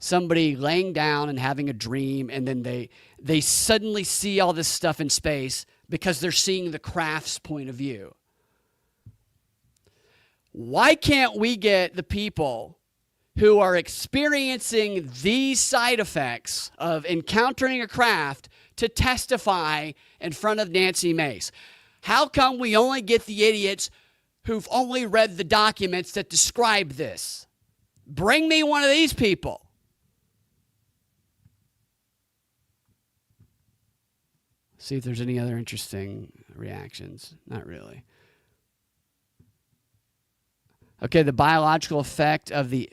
somebody laying down and having a dream, and then they suddenly see all this stuff in space because they're seeing the craft's point of view. Why can't we get the people who are experiencing these side effects of encountering a craft to testify in front of Nancy Mace? How come we only get the idiots who've only read the documents that describe this? Bring me one of these people. See if there's any other interesting reactions. Not really. Okay, the biological effect of the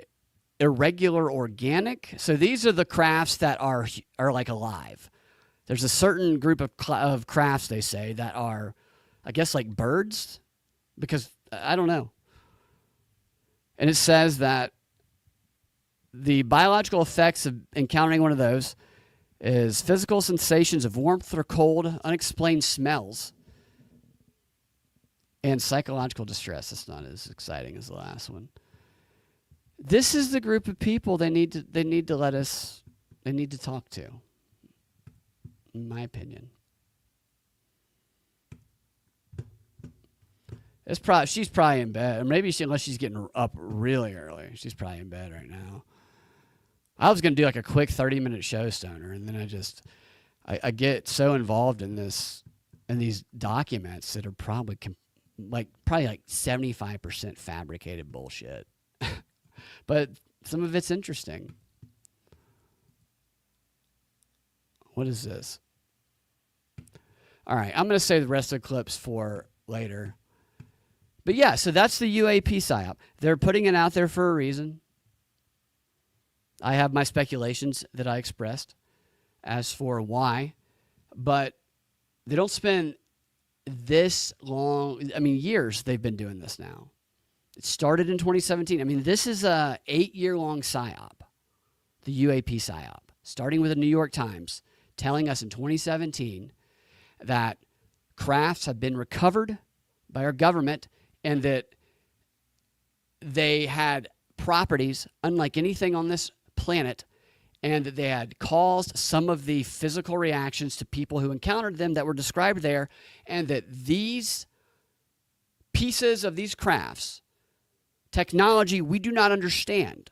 irregular organic. So these are the crafts that are like alive. There's a certain group of crafts, they say, that are, I guess, like birds, because I don't know. And it says that the biological effects of encountering one of those is physical sensations of warmth or cold, unexplained smells, and psychological distress. That's not as exciting as the last one. This is the group of people they need to talk to, in my opinion. She's probably in bed. Or maybe unless she's getting up really early. She's probably in bed right now. I was going to do like a quick 30-minute show, Stoner, and then I get so involved in these documents that are probably like 75% fabricated bullshit. But some of it's interesting. What is this? All right, I'm going to save the rest of the clips for later. But yeah, so that's the UAP PSYOP. They're putting it out there for a reason. I have my speculations that I expressed as for why, but they don't spend this long. I mean, years they've been doing this now. It started in 2017. I mean, this is a 8-year-long PSYOP, the UAP PSYOP, starting with the New York Times, telling us in 2017 that crafts have been recovered by our government and that they had properties unlike anything on this planet, and that they had caused some of the physical reactions to people who encountered them that were described there, and that these pieces of these crafts, technology we do not understand,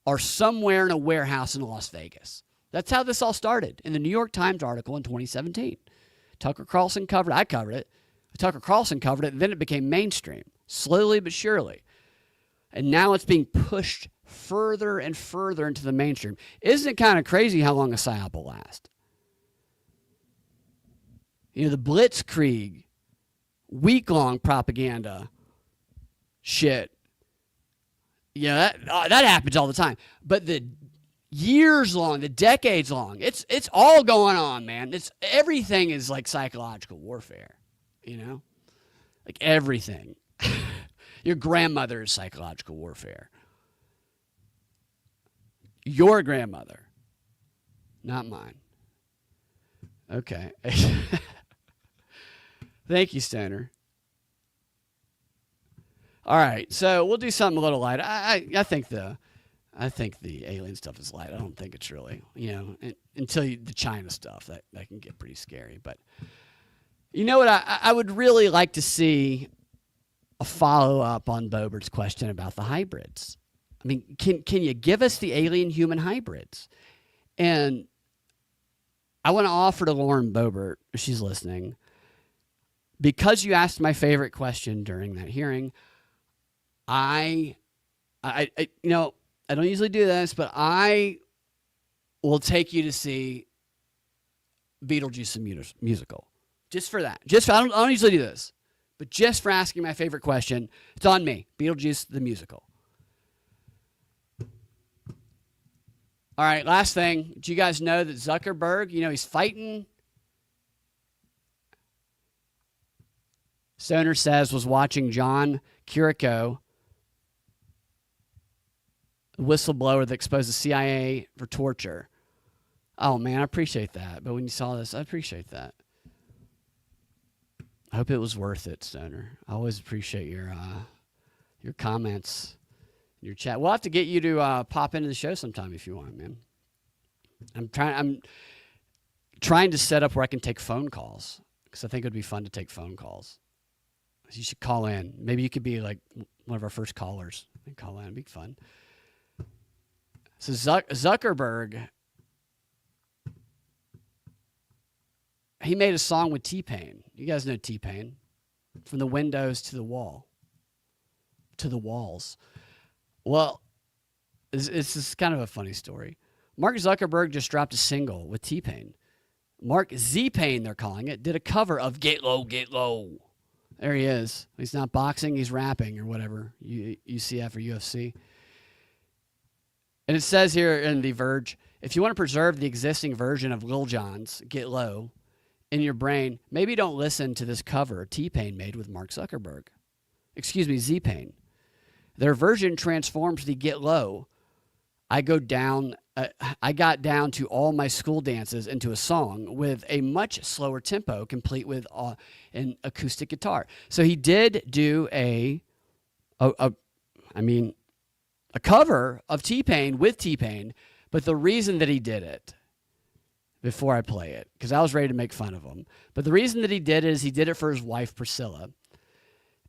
are somewhere in a warehouse in Las Vegas. That's how this all started in the New York Times article in 2017. Tucker Carlson covered it. I covered it. Tucker Carlson covered it, and then it became mainstream, slowly but surely. And now it's being pushed further and further into the mainstream. Isn't it kind of crazy how long a PSYOP will last? You know, the Blitzkrieg, week-long propaganda shit, yeah, that happens all the time. But the years-long, the decades-long, it's all going on, man. Everything is like psychological warfare, you know? Like everything. Your grandmother is psychological warfare. Your grandmother, not mine. Okay. Thank you, Stoner. All right, so we'll do something a little light. I think the alien stuff is light. I don't think it's really, until the China stuff that can get pretty scary. But you know what? I would really like to see a follow-up on Bobert's question about the hybrids. I mean, can you give us the alien-human hybrids? And I want to offer to Lauren Boebert, if she's listening, because you asked my favorite question during that hearing, I don't usually do this, but I will take you to see Beetlejuice the musical. Just for that. I don't usually do this. But just for asking my favorite question, it's on me. Beetlejuice the musical. All right, last thing. Do you guys know that Zuckerberg, he's fighting? Stoner says was watching John Curico, the whistleblower that exposed the CIA for torture. Oh, man, I appreciate that. But when you saw this, I appreciate that. I hope it was worth it, Stoner. I always appreciate your comments, your chat. We'll have to get you to pop into the show sometime if you want, man. I'm trying to set up where I can take phone calls because I think it would be fun to take phone calls. You should call in. Maybe you could be like one of our first callers and call in. It'd be fun. So Zuckerberg, he made a song with T-Pain. You guys know T-Pain. From the windows to the wall. To the walls. Well, it's just kind of a funny story. Mark Zuckerberg just dropped a single with T-Pain. Mark Z-Pain, they're calling it, did a cover of Get Low, Get Low. There he is. He's not boxing, he's rapping or whatever, UCF or UFC. And it says here in The Verge, if you want to preserve the existing version of Lil Jon's Get Low in your brain, maybe don't listen to this cover T-Pain made with Mark Zuckerberg. Excuse me, Z-Pain. Their version transforms the Get Low. I got down to all my school dances into a song with a much slower tempo, complete with an acoustic guitar. So he did do a cover of T-Pain with T-Pain, but the reason that he did it, before I play it, because I was ready to make fun of him, but the reason that he did it is he did it for his wife, Priscilla,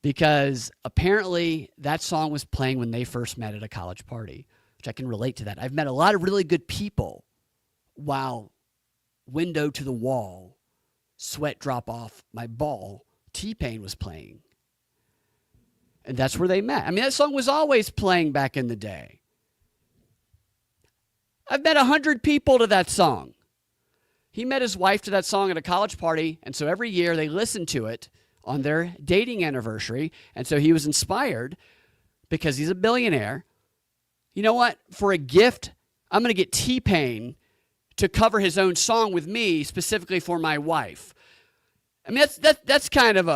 because apparently that song was playing when they first met at a college party, which I can relate to that. I've met a lot of really good people while window to the wall, sweat drop off my ball, T-Pain was playing. And that's where they met. I mean, that song was always playing back in the day. I've met 100 people to that song. He met his wife to that song at a college party, and so every year they listened to it on their dating anniversary, and so he was inspired because he's a billionaire. You know what? For a gift, I'm going to get T-Pain to cover his own song with me specifically for my wife. I mean, that's kind of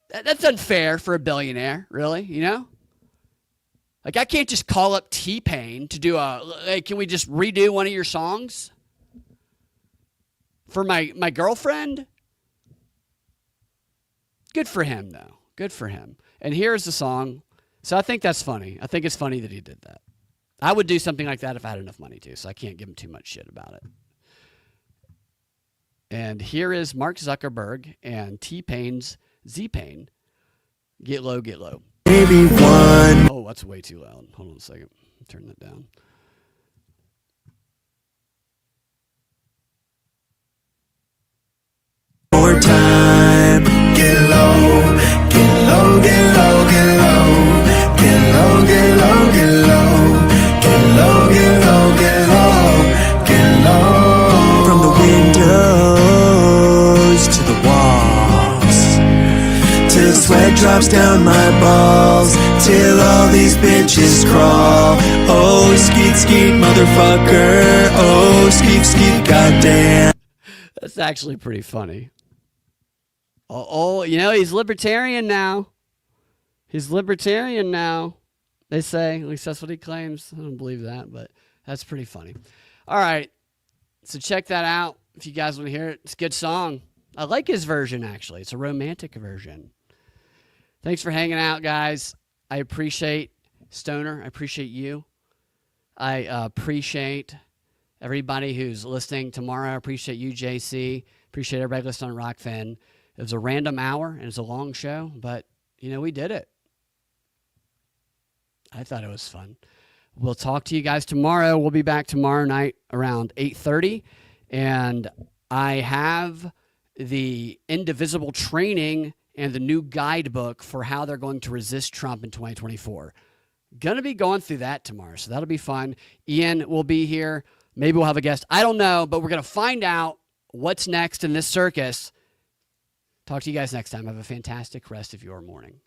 that's unfair for a billionaire, really, you know? Like, I can't just call up T-Pain to do hey, can we just redo one of your songs for my girlfriend? Good for him, though. Good for him. And here's the song. So I think that's funny. I think it's funny that he did that. I would do something like that if I had enough money to, so I can't give him too much shit about it. And here is Mark Zuckerberg and T-Pain's Z-Pain. Get Low, Get Low. Maybe one. Oh, that's way too loud. Hold on a second. Turn that down. More time. Get low, get low, get low, get low. Get low, get low, get low. Get low, get low, get low. Get low. From the windows to the walls, till sweat drops down my balls, till all these bitches crawl. Oh, skeet, skeet, motherfucker. Oh, skeet, skeet, goddamn. That's actually pretty funny. Oh, you know, he's libertarian now. He's libertarian now, they say. At least that's what he claims. I don't believe that, but that's pretty funny. All right, so check that out if you guys want to hear it. It's a good song. I like his version, actually. It's a romantic version. Thanks for hanging out, guys. I appreciate Stoner. I appreciate you. I appreciate everybody who's listening tomorrow. I appreciate you, JC. Appreciate everybody listening on Rockfin. It was a random hour, and it's a long show, but, you know, we did it. I thought it was fun. We'll talk to you guys tomorrow. We'll be back tomorrow night around 8:30, and I have the Indivisible training and the new guidebook for how they're going to resist Trump in 2024. Going to be going through that tomorrow, so that'll be fun. Ian will be here. Maybe we'll have a guest. I don't know, but we're going to find out what's next in this circus. Talk to you guys next time. Have a fantastic rest of your morning.